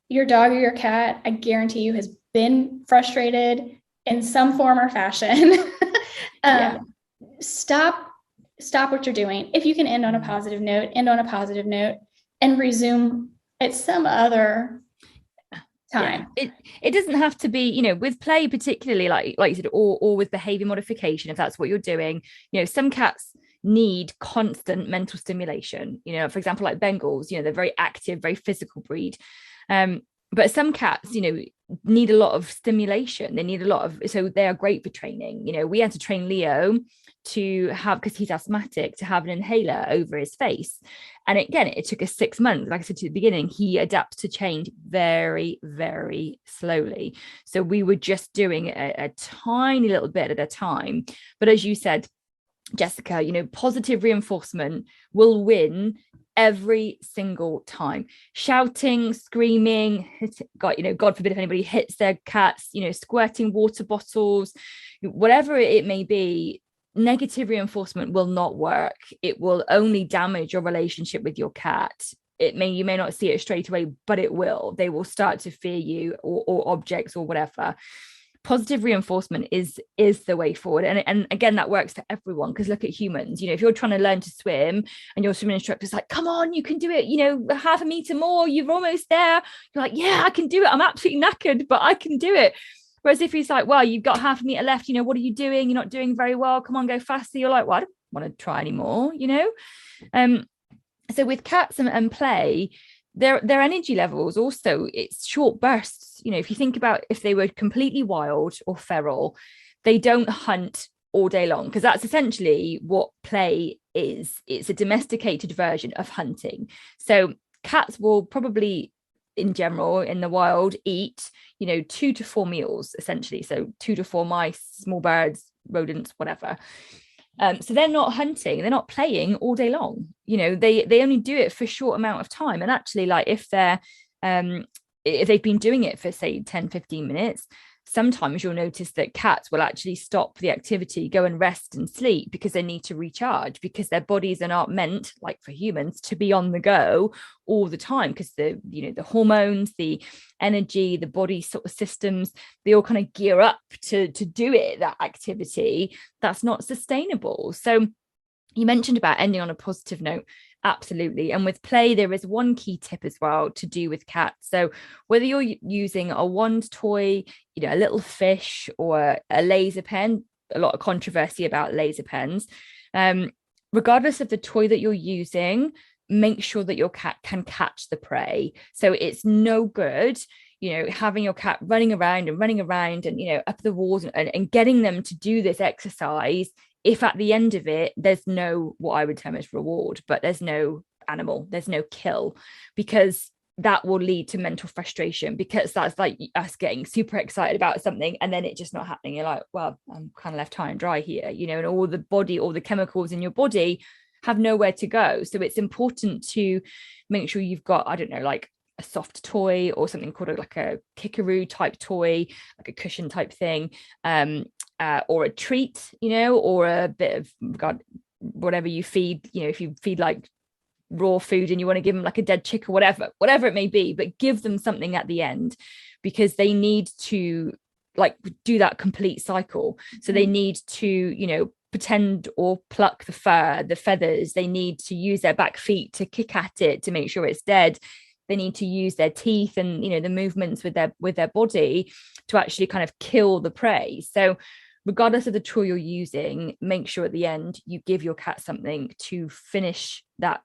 your dog or your cat, I guarantee you, has been frustrated in some form or fashion. Yeah. Stop what you're doing. If you can end on a positive note, end on a positive note and resume at some other time. Yeah, it doesn't have to be, with play, particularly like you said, or with behavior modification, if that's what you're doing. Some cats need constant mental stimulation. For example, like Bengals, they're very active, very physical breed. But some cats, need a lot of stimulation. They need a lot of, so they are great for training. We had to train Leo to have, because he's asthmatic, to have an inhaler over his face. And again, it took us 6 months. Like I said to the beginning, he adapts to change very, very slowly. So we were just doing a tiny little bit at a time. But as you said, Jessica, positive reinforcement will win every single time. Shouting, screaming, God forbid if anybody hits their cats, squirting water bottles, whatever it may be, negative reinforcement will not work. It will only damage your relationship with your cat. You may not see it straight away, but it will. They will start to fear you or objects or whatever. Positive reinforcement is the way forward, and again, that works for everyone, because look at humans. If you're trying to learn to swim and your swimming instructor's like, come on, you can do it, half a meter more, you're almost there, you're like, yeah, I can do it, I'm absolutely knackered, but I can do it. Whereas if he's like, well, you've got half a meter left, what are you doing, you're not doing very well, come on, go faster, you're like, well, I don't want to try anymore. So with cats and play, their energy levels also, it's short bursts. If you think about, if they were completely wild or feral, they don't hunt all day long, because that's essentially what play is. It's a domesticated version of hunting. So cats will probably, in general, in the wild, eat 2 to 4 meals essentially. So 2 to 4 mice, small birds, rodents, whatever. So they're not hunting, they're not playing all day long. They only do it for a short amount of time. And actually, like if they've been doing it for say 10-15 minutes, sometimes you'll notice that cats will actually stop the activity, go and rest and sleep, because they need to recharge, because their bodies are not meant, like for humans, to be on the go all the time, because the hormones, the energy, the body sort of systems, they all kind of gear up to do that activity. That's not sustainable. So you mentioned about ending on a positive note. Absolutely. And with play, there is one key tip as well to do with cats. So whether you're using a wand toy, a little fish, or a laser pen, a lot of controversy about laser pens. Regardless of the toy that you're using, make sure that your cat can catch the prey. So it's no good, having your cat running around and, up the walls and getting them to do this exercise if at the end of it, there's no, what I would term as reward, but there's no animal, there's no kill, because that will lead to mental frustration, because that's like us getting super excited about something and then it just not happening. You're like, well, I'm kind of left high and dry here, and all the chemicals in your body have nowhere to go. So it's important to make sure you've got, I don't know, like a soft toy or something called like a kickaroo type toy, like a cushion type thing, or a treat, or a bit of whatever you feed, if you feed like raw food and you want to give them like a dead chick or whatever it may be, but give them something at the end, because they need to like do that complete cycle. So they need to, pretend or pluck the fur, the feathers. They need to use their back feet to kick at it to make sure it's dead. They need to use their teeth and the movements with their body to actually kind of kill the prey. So regardless of the tool you're using, make sure at the end you give your cat something to finish that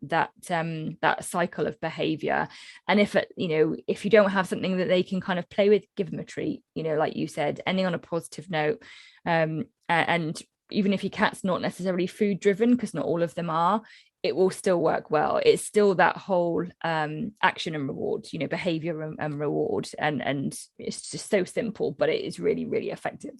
cycle of behavior. And if you don't have something that they can kind of play with, give them a treat, like you said, ending on a positive note. And even if your cat's not necessarily food driven, because not all of them are, it will still work well. It's still that whole action and reward, behavior and reward. And it's just so simple, but it is really, really effective.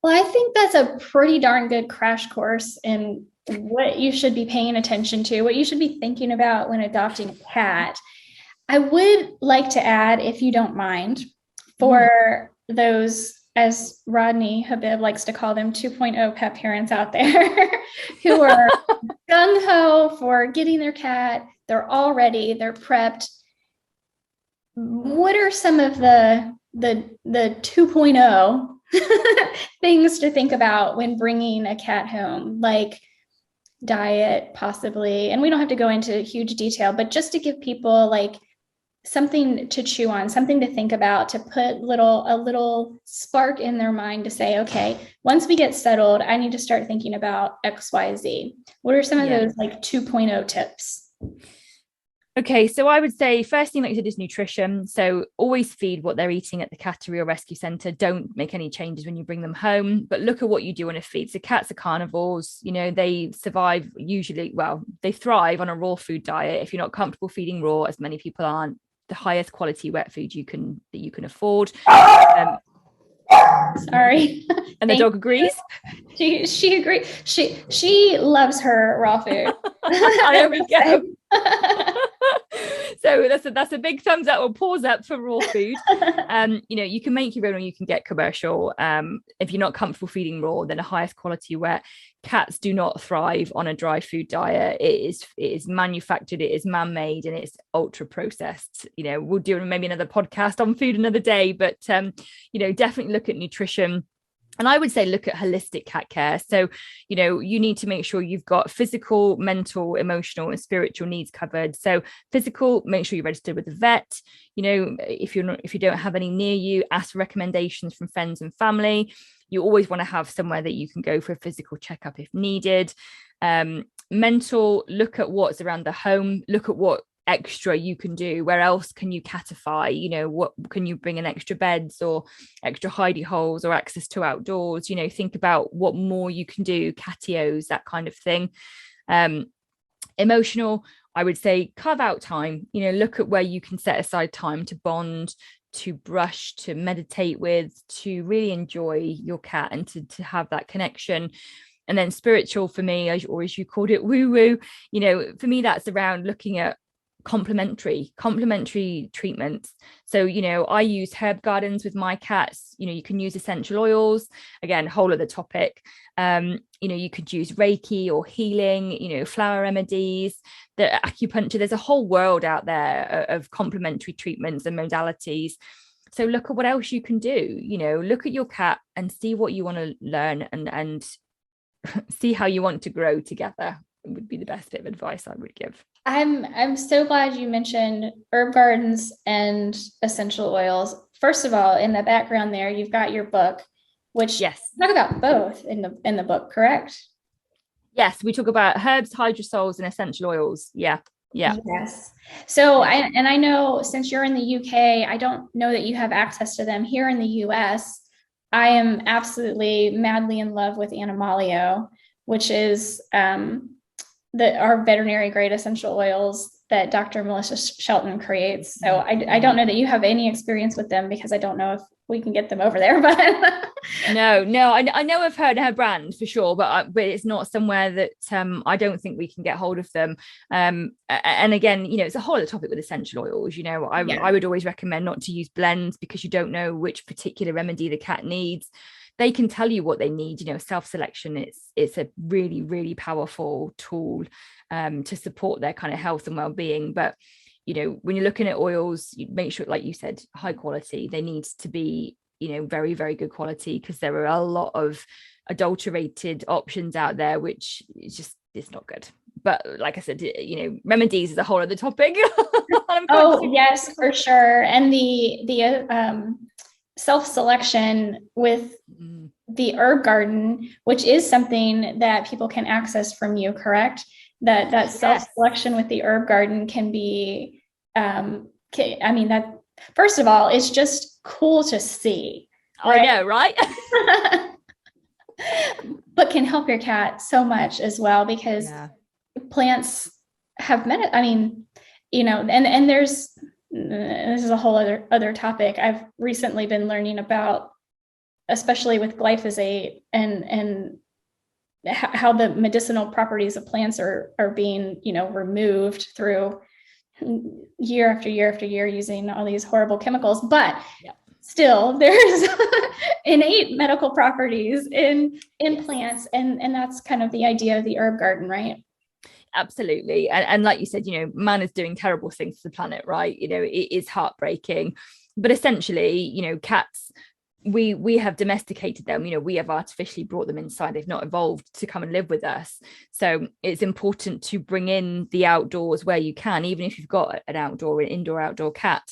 Well, I think that's a pretty darn good crash course in what you should be paying attention to, what you should be thinking about when adopting a cat. I would like to add, if you don't mind, Mm. for those, as Rodney Habib likes to call them, 2.0 pet parents out there who are gung ho for getting their cat, they're all ready, they're prepped. What are some of the 2.0 things to think about when bringing a cat home, like diet, possibly? And we don't have to go into huge detail, but just to give people like something to chew on, something to think about, to put a little spark in their mind to say, okay, once we get settled, I need to start thinking about XYZ. What are some of those like 2.0 tips? Okay, so I would say first thing, like you said, is nutrition. So always feed what they're eating at the cattery or rescue centre. Don't make any changes when you bring them home, but look at what you do on a feed. So cats are carnivores, they survive usually, well, they thrive on a raw food diet. If you're not comfortable feeding raw, as many people aren't, the highest quality wet food that you can afford. Sorry. And the dog agrees. She agrees. She loves her raw food. There we go. So that's a big thumbs up or pause up for raw food. You can make your own or you can get commercial. If you're not comfortable feeding raw, then the highest quality wet. Cats do not thrive on a dry food diet. It is manufactured, it is man-made, and it's ultra processed. We'll do maybe another podcast on food another day, but definitely look at nutrition. And I would say look at holistic cat care. So, you need to make sure you've got physical, mental, emotional, and spiritual needs covered. So physical, make sure you're registered with the vet. If you don't have any near you, ask for recommendations from friends and family. You always want to have somewhere that you can go for a physical checkup if needed. Mental, look at what's around the home. Look at what extra you can do. Where else can you catify? What can you bring in? Extra beds or extra hidey holes or access to outdoors? Think about what more you can do, catios, that kind of thing. Emotional, I would say carve out time. Look at where you can set aside time to bond, to brush, to meditate with, to really enjoy your cat and to have that connection. And then spiritual, for me, as you called it, woo woo, for me that's around looking at complementary treatments. So I use herb gardens with my cats. You can use essential oils, again, whole other topic. You could use Reiki or healing, flower remedies, the acupuncture. There's a whole world out there of complementary treatments and modalities. So look at what else you can do. Look at your cat and see what you want to learn and see how you want to grow together. It would be the best bit of advice I would give. I'm so glad you mentioned herb gardens and essential oils. First of all, in the background there, you've got your book, which yes, talk about both in the book, correct? Yes, we talk about herbs, hydrosols, and essential oils. Yeah. Yes. So I know since you're in the UK, I don't know that you have access to them here in the US. I am absolutely madly in love with Animalio, which is our veterinary grade essential oils that Dr. Melissa Shelton creates. So I don't know that you have any experience with them because I don't know if we can get them over there, but no, I know I've heard her brand for sure, but it's not somewhere that I don't think we can get hold of them. And again, it's a whole other topic with essential oils. I would always recommend not to use blends because you don't know which particular remedy the cat needs. They can tell you what they need. Self-selection, it's a really, really powerful tool to support their kind of health and well-being. But when you're looking at oils, you make sure, like you said, high quality. They need to be very, very good quality, because there are a lot of adulterated options out there, which it's not good. But like I said, remedies is a whole other topic. Oh yes, for sure. And the self-selection with the herb garden, which is something that people can access from you, correct? That self-selection with the herb garden can be, that first of all, it's just cool to see. Right? I know, right? But can help your cat so much as well, because plants have and there's, this is a whole other topic. I've recently been learning about especially with glyphosate and how the medicinal properties of plants are being, removed through year after year after year using all these horrible chemicals. But still, there's innate medical properties in plants, and that's kind of the idea of the herb garden, right? Absolutely. And like you said, man is doing terrible things to the planet, right? It is heartbreaking. But essentially, cats, we have domesticated them. We have artificially brought them inside. They've not evolved to come and live with us. So it's important to bring in the outdoors where you can, even if you've got an indoor outdoor cat.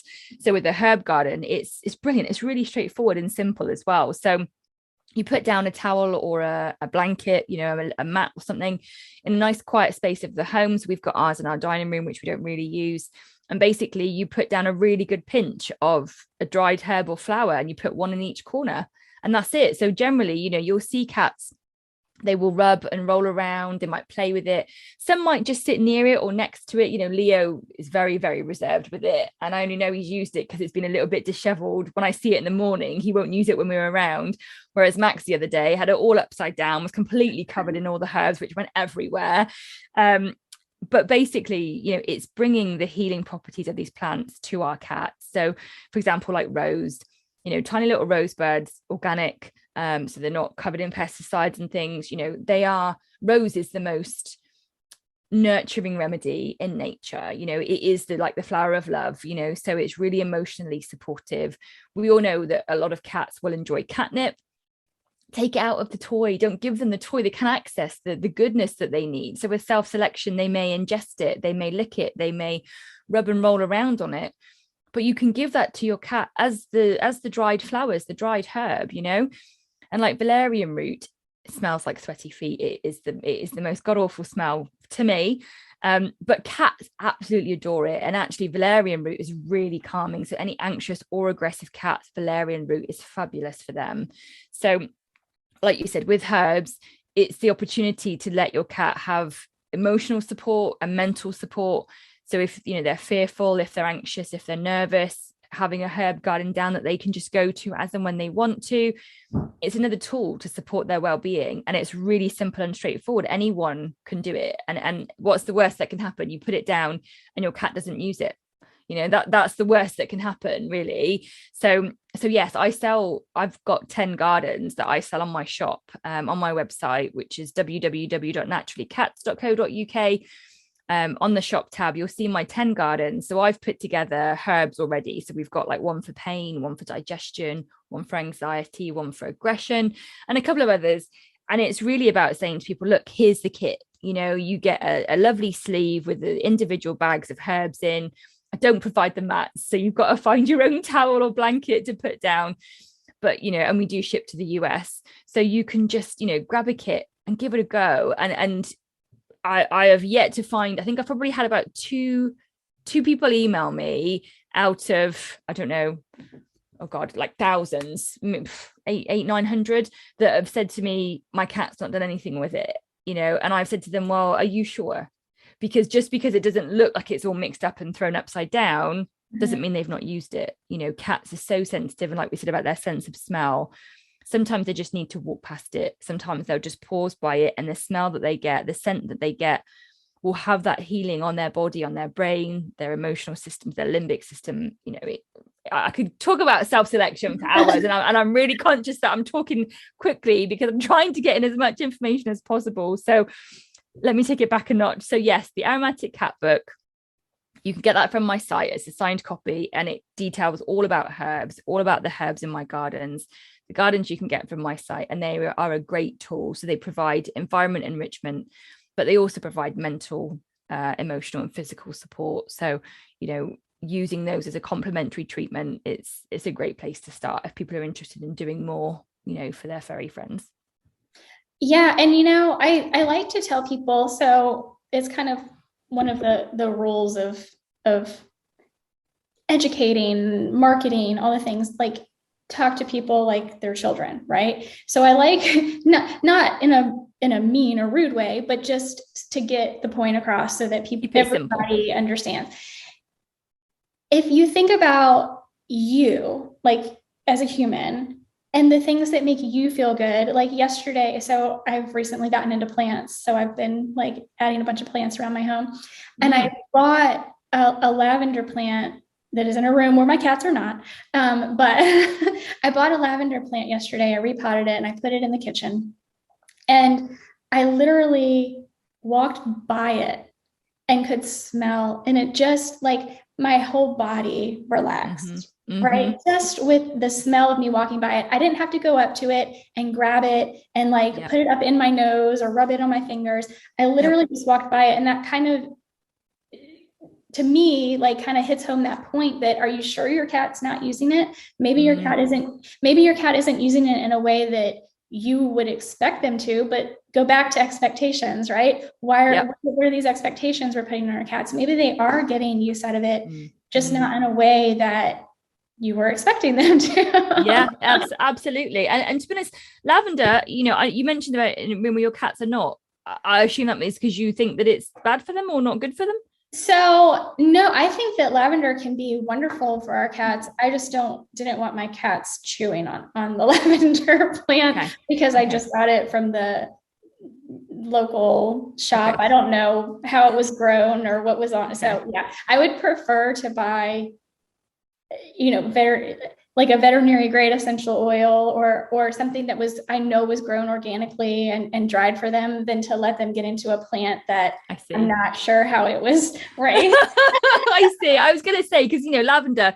So with the herb garden, it's brilliant. It's really straightforward and simple as well. So you put down a towel or a blanket, a mat or something in a nice quiet space of the home. So we've got ours in our dining room, which we don't really use. And basically you put down a really good pinch of a dried herb or flower, and you put one in each corner, and that's it. So generally, you'll see cats, they will rub and roll around. They might play with it. Some might just sit near it or next to it. Leo is very, very reserved with it. And I only know he's used it because it's been a little bit disheveled. When I see it in the morning, he won't use it when we're around. Whereas Max the other day had it all upside down, was completely covered in all the herbs, which went everywhere. But basically, it's bringing the healing properties of these plants to our cats. So, for example, like rose, tiny little rosebuds, organic, so they're not covered in pesticides and things. Rose is the most nurturing remedy in nature. It is the flower of love, so it's really emotionally supportive. We all know that a lot of cats will enjoy catnip. Take it out of the toy. Don't give them the toy. They can access the goodness that they need. So with self-selection, they may ingest it, they may lick it, they may rub and roll around on it. But you can give that to your cat as the dried flowers, the dried herb, and like valerian root, it smells like sweaty feet. It is the most god-awful smell to me. But cats absolutely adore it. And actually valerian root is really calming. So any anxious or aggressive cats, valerian root is fabulous for them. So like you said, with herbs, it's the opportunity to let your cat have emotional support and mental support. So if they're fearful, if they're anxious, if they're nervous, having a herb garden down that they can just go to as and when they want to, it's another tool to support their well-being. And it's really simple and straightforward. Anyone can do it. And what's the worst that can happen? You put it down and your cat doesn't use it. That's the worst that can happen, really. So yes, I've got 10 gardens that I sell on my shop, on my website, which is www.naturallycats.co.uk. On the shop tab, you'll see my 10 gardens. So I've put together herbs already. So we've got one for pain, one for digestion, one for anxiety, one for aggression, and a couple of others. And it's really about saying to people, look, here's the kit. You get a lovely sleeve with the individual bags of herbs in. I don't provide the mats, so you've got to find your own towel or blanket to put down. But and we do ship to the US, so you can just grab a kit and give it a go. And I have yet to find. I think I've probably had about two people email me out of, I don't know, oh God, like thousands, 900 that have said to me, my cat's not done anything with it, and I've said to them, well, are you sure? Because just because it doesn't look like it's all mixed up and thrown upside down doesn't mean they've not used it. Cats are so sensitive, and like we said about their sense of smell, sometimes they just need to walk past it. Sometimes they'll just pause by it, and the smell that they get, the scent that they get, will have that healing on their body, on their brain, their emotional systems, their limbic system. I could talk about self-selection for hours, and I'm really conscious that I'm talking quickly because I'm trying to get in as much information as possible. So let me take it back a notch. So yes, the Aromatic Cat book, you can get that from my site. It's a signed copy, and it details all about herbs, all about the herbs in my gardens, the gardens you can get from my site, and they are a great tool. So they provide environment enrichment, but they also provide mental, emotional and physical support. So, using those as a complementary treatment, it's a great place to start if people are interested in doing more, for their furry friends. Yeah. And, I like to tell people, so it's kind of one of the rules of educating, marketing, all the things, like talk to people like they're children, right? So I like not in a mean or rude way, but just to get the point across so that everybody understands. If you think about you, like as a human, and the things that make you feel good. Like yesterday, so I've recently gotten into plants. So I've been like adding a bunch of plants around my home. And I Mm. bought a lavender plant that is in a room where my cats are not. But I bought a lavender plant yesterday. I repotted it and I put it in the kitchen. And I literally walked by it and could smell, and it just like my whole body Mm-hmm. relaxed, Mm-hmm. right? Just with the smell of me walking by it. I didn't have to go up to it and grab it and like Yep. put it up in my nose or rub it on my fingers. I Yep. literally just walked by it. And that kind of, to me, like kind of hits home that point that, are you sure your cat's not using it? Mm. Maybe your cat isn't using it in a way that you would expect them to, but go back to expectations, right? Yep. What are these expectations we're putting on our cats? Maybe they are getting use out of it, Mm. just Mm. not in a way that you were expecting them Yeah, to. absolutely. And to be honest, lavender, you mentioned about when your cats are not. I assume that means because you think that it's bad for them or not good for them. So no, I think that lavender can be wonderful for our cats. I just didn't want my cats chewing on the lavender plant Okay. because I Okay. just got it from the local shop. Okay. I don't know how it was grown or what was on. Okay. So yeah, I would prefer to buy, very like a veterinary grade essential oil or something that was, I know, was grown organically and dried for them, than to let them get into a plant that I I'm see. not sure how it was raised. I see. I was going to say, because lavender,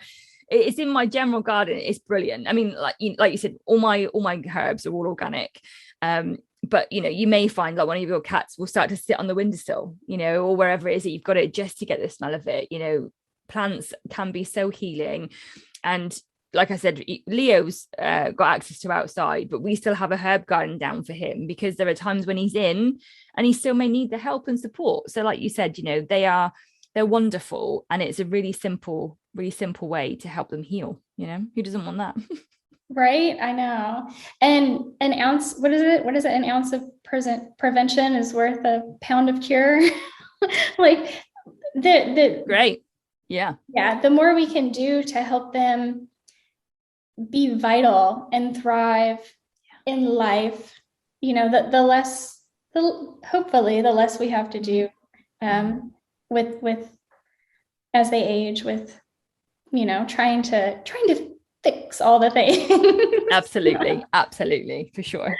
it's in my general garden. It's brilliant. I mean, like you said, all my herbs are all organic. But you may find like one of your cats will start to sit on the windowsill, or wherever it is that you've got it, just to get the smell of it. Plants can be so healing. And like I said, Leo's got access to outside, but we still have a herb garden down for him, because there are times when he's in and he still may need the help and support. So like you said, they're wonderful, and it's a really simple way to help them heal. Who doesn't want that? Right, I know. And an ounce, what is it? What is it? An ounce of prevention is worth a pound of cure. Like the Great. Yeah. yeah, the more we can do to help them be vital and thrive in life, the less, hopefully the less we have to do with as they age, with trying to fix all the things. Absolutely, for sure.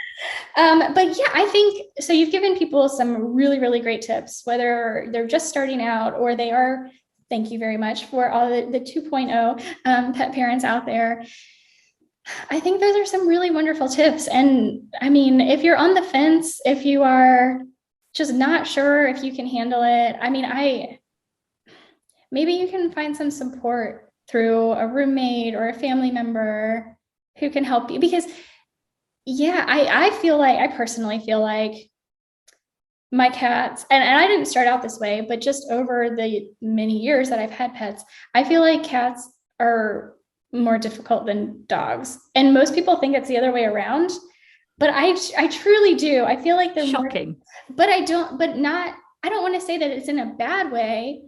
But yeah, I think so. You've given people some really, really great tips, whether they're just starting out or they are. Thank you very much for all the 2.0 pet parents out there. I think those are some really wonderful tips. And I mean, if you're on the fence, if you are just not sure if you can handle it, I mean, maybe you can find some support through a roommate or a family member who can help you. Because yeah, I personally feel like my cats, and I didn't start out this way, but just over the many years that I've had pets, I feel like cats are more difficult than dogs. And most people think it's the other way around, but I truly do. I feel like they're more, Shocking. but I don't want to say that it's in a bad way.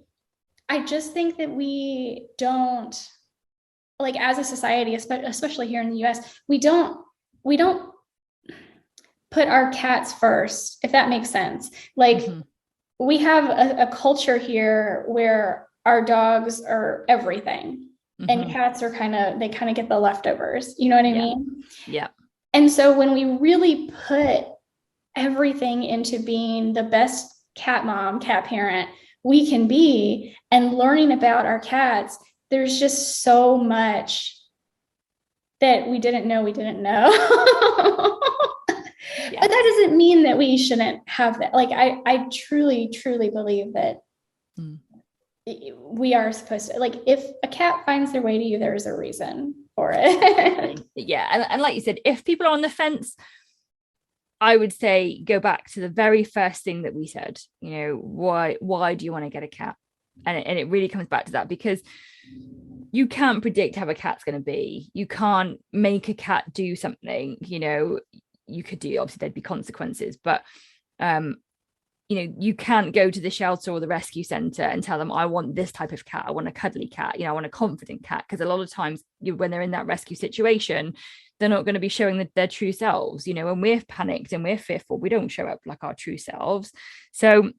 I just think that we don't, like, as a society, especially here in the US, we don't put our cats first, if that makes sense. Like, Mm-hmm. we have a culture here where our dogs are everything, and Mm-hmm. cats are they kind of get the leftovers. You know what I Yeah. mean? Yeah. And so when we really put everything into being the best cat mom, cat parent we can be, and learning about our cats, there's just so much that we didn't know we didn't know. But Yes. that doesn't mean that we shouldn't have that. Like, I truly, truly believe that Mm. we are supposed to, like, if a cat finds their way to you, there's a reason for it. Yeah. And like you said, if people are on the fence, I would say go back to the very first thing that we said. Why do you want to get a cat? And it really comes back to that, because you can't predict how a cat's going to be. You can't make a cat do something. You could do, obviously there'd be consequences, but you can't go to the shelter or the rescue center and tell them, I want this type of cat, I want a cuddly cat, I want a confident cat. Because a lot of times when they're in that rescue situation, they're not going to be showing their true selves. When we're panicked and we're fearful, we don't show up like our true selves. So,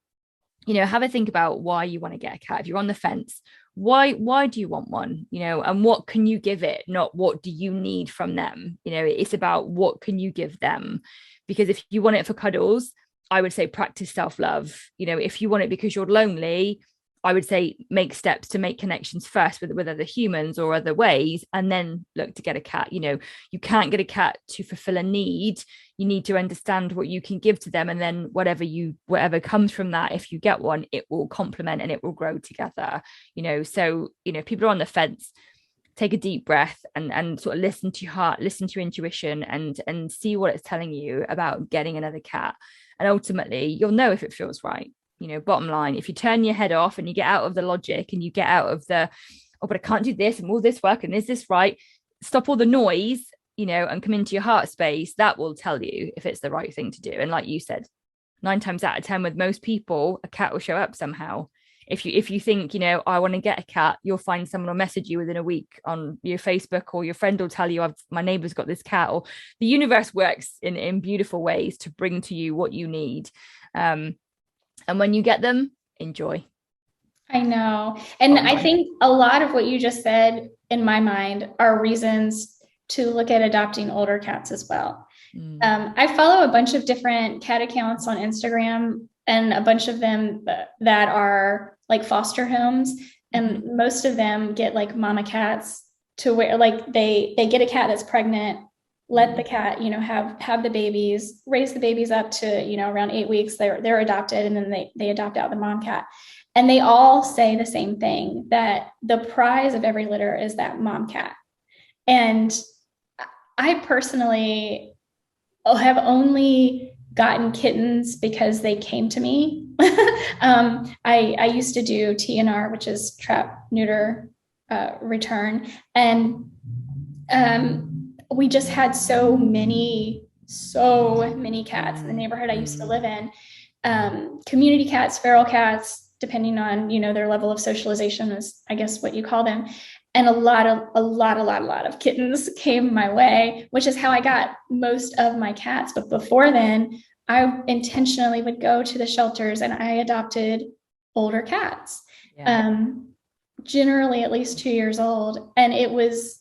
have a think about why you want to get a cat. If you're on the fence, why do you want one? And what can you give it? Not what do you need from them? It's about what can you give them? Because if you want it for cuddles, I would say practice self-love. If you want it because you're lonely, I would say make steps to make connections first with other humans or other ways, and then look to get a cat. You can't get a cat to fulfill a need. You need to understand what you can give to them, and then whatever comes from that, if you get one, it will complement and it will grow together. So people are on the fence, take a deep breath and sort of listen to your heart, listen to your intuition, and see what it's telling you about getting another cat. And ultimately, you'll know if it feels right. Bottom line, if you turn your head off and you get out of the logic and you get out of the, oh, but I can't do this, and will this work, and is this right? Stop all the noise, and come into your heart space. That will tell you if it's the right thing to do. And like you said, 9 times out of 10 with most people, a cat will show up somehow. If you think, I want to get a cat, you'll find someone will message you within a week on your Facebook, or your friend will tell you, my neighbor's got this cat. Or the universe works in beautiful ways to bring to you what you need. And when you get them, enjoy. I know. And I think a lot of what you just said, in my mind, are reasons to look at adopting older cats as well. I follow a bunch of different cat accounts on Instagram, and a bunch of them that are like foster homes. And most of them get like mama cats, to where like they get a cat that's pregnant, let the cat, have the babies, raise the babies up to, around 8 weeks, they're adopted, and then they adopt out the mom cat. And they all say the same thing, that the prize of every litter is that mom cat. And I personally have only gotten kittens because they came to me. I used to do TNR, which is trap, neuter, return. And we just had so many cats in the neighborhood I used to live in. Community cats, feral cats, depending on, their level of socialization is, I guess, what you call them. And a lot of kittens came my way, which is how I got most of my cats. But before then, I intentionally would go to the shelters and I adopted older cats, generally at least 2 years old. And it was,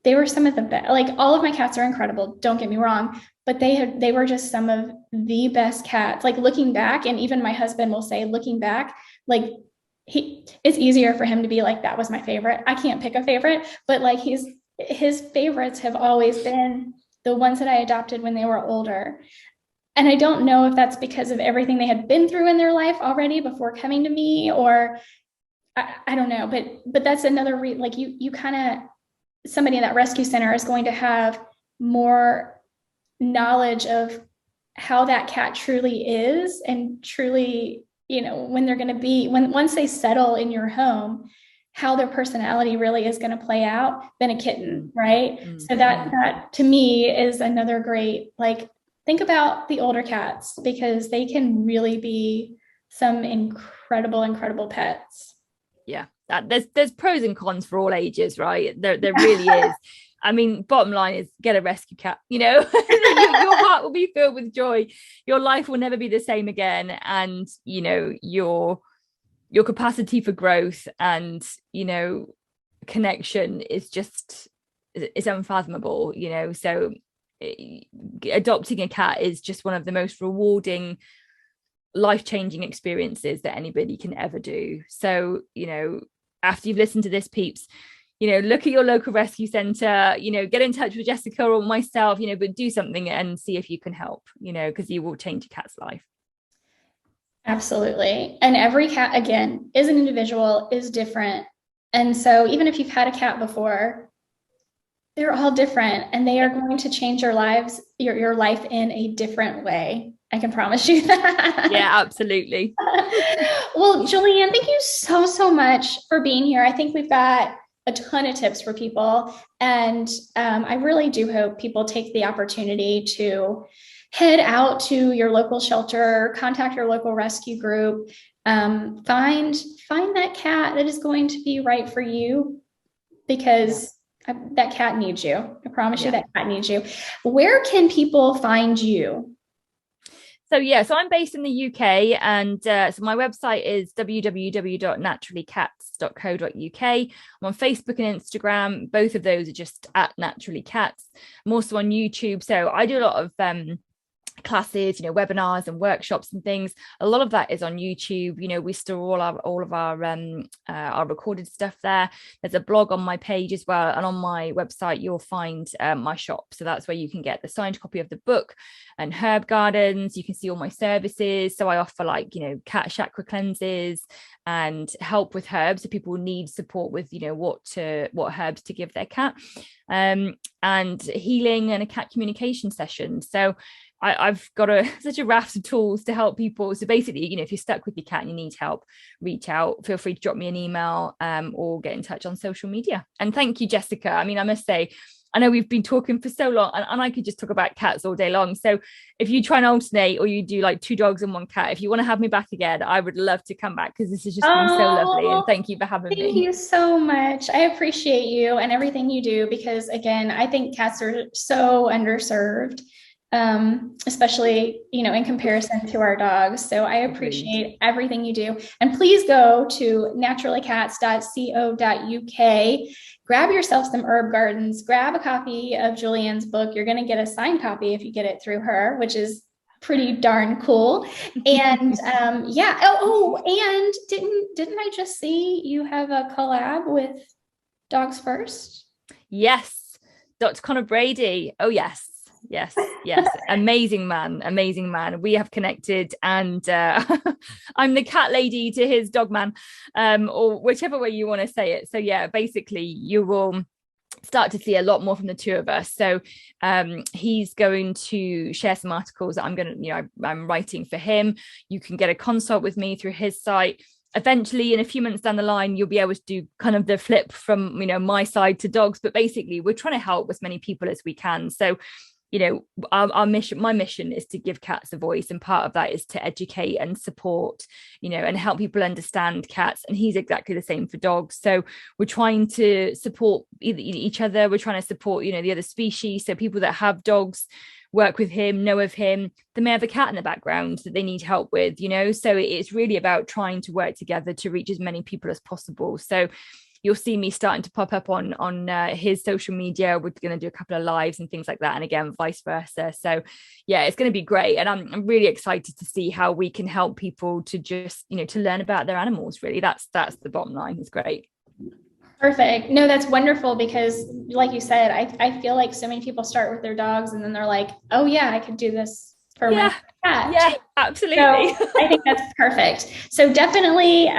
they were some of the best. Like, all of my cats are incredible, don't get me wrong, but they were just some of the best cats. Like, looking back, and even my husband will say, looking back, like, it's easier for him to be like, that was my favorite. I can't pick a favorite, but like his favorites have always been the ones that I adopted when they were older. And I don't know if that's because of everything they had been through in their life already before coming to me, or I don't know, but that's another like you kind of, somebody in that rescue center is going to have more knowledge of how that cat truly is, and truly, when they're going to be, once they settle in your home, how their personality really is going to play out, than a kitten, right? So that to me is another great, like, think about the older cats, because they can really be some incredible pets. Yeah, there's pros and cons for all ages, right? There really is. I mean, bottom line is, get a rescue cat, your heart will be filled with joy. Your life will never be the same again. And, your capacity for growth and, connection is just, it's unfathomable, so adopting a cat is just one of the most rewarding, life-changing experiences that anybody can ever do. So, after you've listened to this, peeps, look at your local rescue center, get in touch with Jessica or myself, but do something and see if you can help, because you will change your cat's life. Absolutely. And every cat, again, is an individual, is different. And so even if you've had a cat before, they're all different, and they are going to change your lives, your life in a different way. I can promise you that. Yeah, absolutely. Well, Julianne, thank you so much for being here. I think we've got a ton of tips for people. And I really do hope people take the opportunity to head out to your local shelter, contact your local rescue group, find that cat that is going to be right for you, because That cat needs you. I promise you Yeah. that cat needs you. Where can people find you? So I'm based in the UK, and so my website is www.naturallycats.co.uk. I'm on Facebook and Instagram. Both of those are just at Naturally Cats. I'm also on YouTube. So I do a lot of classes, webinars and workshops and things. A lot of that is on YouTube. We store all of our recorded stuff there. There's a blog on my page as well, and on my website you'll find my shop. So that's where you can get the signed copy of the book and herb gardens. You can see all my services. So I offer cat chakra cleanses and help with herbs if people need support with what herbs to give their cat, and healing and a cat communication session. So I've got such a raft of tools to help people. So basically, if you're stuck with your cat and you need help, reach out. Feel free to drop me an email or get in touch on social media. And thank you, Jessica. I mean, I must say, I know we've been talking for so long, and I could just talk about cats all day long. So if you try and alternate, or you do like 2 dogs and 1 cat, if you want to have me back again, I would love to come back, because this has just been so lovely. And thank you for having me. Thank you so much. I appreciate you and everything you do, because again, I think cats are so underserved. Especially, in comparison to our dogs. So I appreciate everything you do. And please go to naturallycats.co.uk. Grab yourself some herb gardens, grab a copy of Julianne's book. You're going to get a signed copy if you get it through her, which is pretty darn cool. And yeah. And didn't I just see you have a collab with Dogs First? Yes. Dr. Connor Brady. Oh, yes. Amazing man. We have connected, and I'm the cat lady to his dog man, or whichever way you want to say it. So yeah, basically you will start to see a lot more from the 2 of us. So he's going to share some articles that I'm writing for him. You can get a consult with me through his site. Eventually, in a few months down the line, you'll be able to do kind of the flip from my side to dogs. But basically, we're trying to help as many people as we can. So my mission is to give cats a voice, and part of that is to educate and support, and help people understand cats. And he's exactly the same for dogs. So we're trying to support each other. We're trying to support, the other species. So people that have dogs work with him, know of him. They may have a cat in the background that they need help with, so it's really about trying to work together to reach as many people as possible. So you'll see me starting to pop up on his social media. We're going to do a couple of lives and things like that, and again, vice versa. So yeah, it's going to be great, and I'm really excited to see how we can help people to just to learn about their animals. Really, that's the bottom line. It's great. Perfect. No, that's wonderful, because like you said, I feel like so many people start with their dogs and then they're like, oh yeah, I could do this for my cat. Yeah, absolutely. So I think that's perfect. So definitely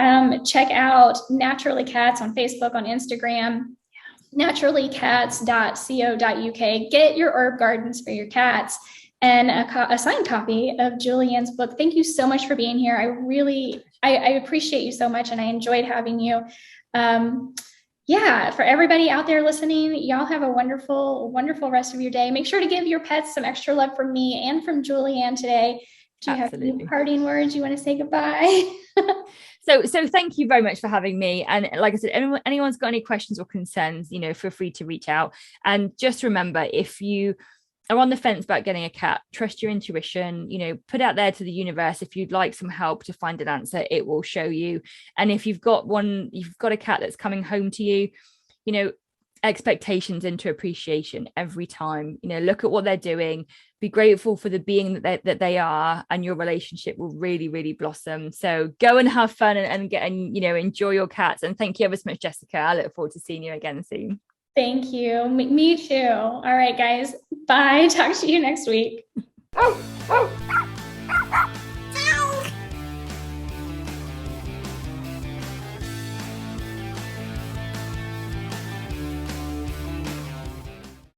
check out Naturally Cats on Facebook, on Instagram, naturallycats.co.uk. Get your herb gardens for your cats, and a signed copy of Julianne's book. Thank you so much for being here. I appreciate you so much, and I enjoyed having you. Yeah, for everybody out there listening, y'all have a wonderful, wonderful rest of your day. Make sure to give your pets some extra love from me and from Julianne today. Do you have any parting words you want to say goodbye? So thank you very much for having me. And like I said, anyone's got any questions or concerns, feel free to reach out. And just remember, if you are on the fence about getting a cat, trust your intuition, put out there to the universe. If you'd like some help to find an answer, it will show you. And if you've got a cat that's coming home to you, expectations into appreciation every time. Look at what they're doing, be grateful for the being that they are, and your relationship will really, really blossom. So go and have fun and enjoy your cats. And thank you ever so much, Jessica. I look forward to seeing you again soon. Thank you. Me too. All right, guys. Bye. Talk to you next week.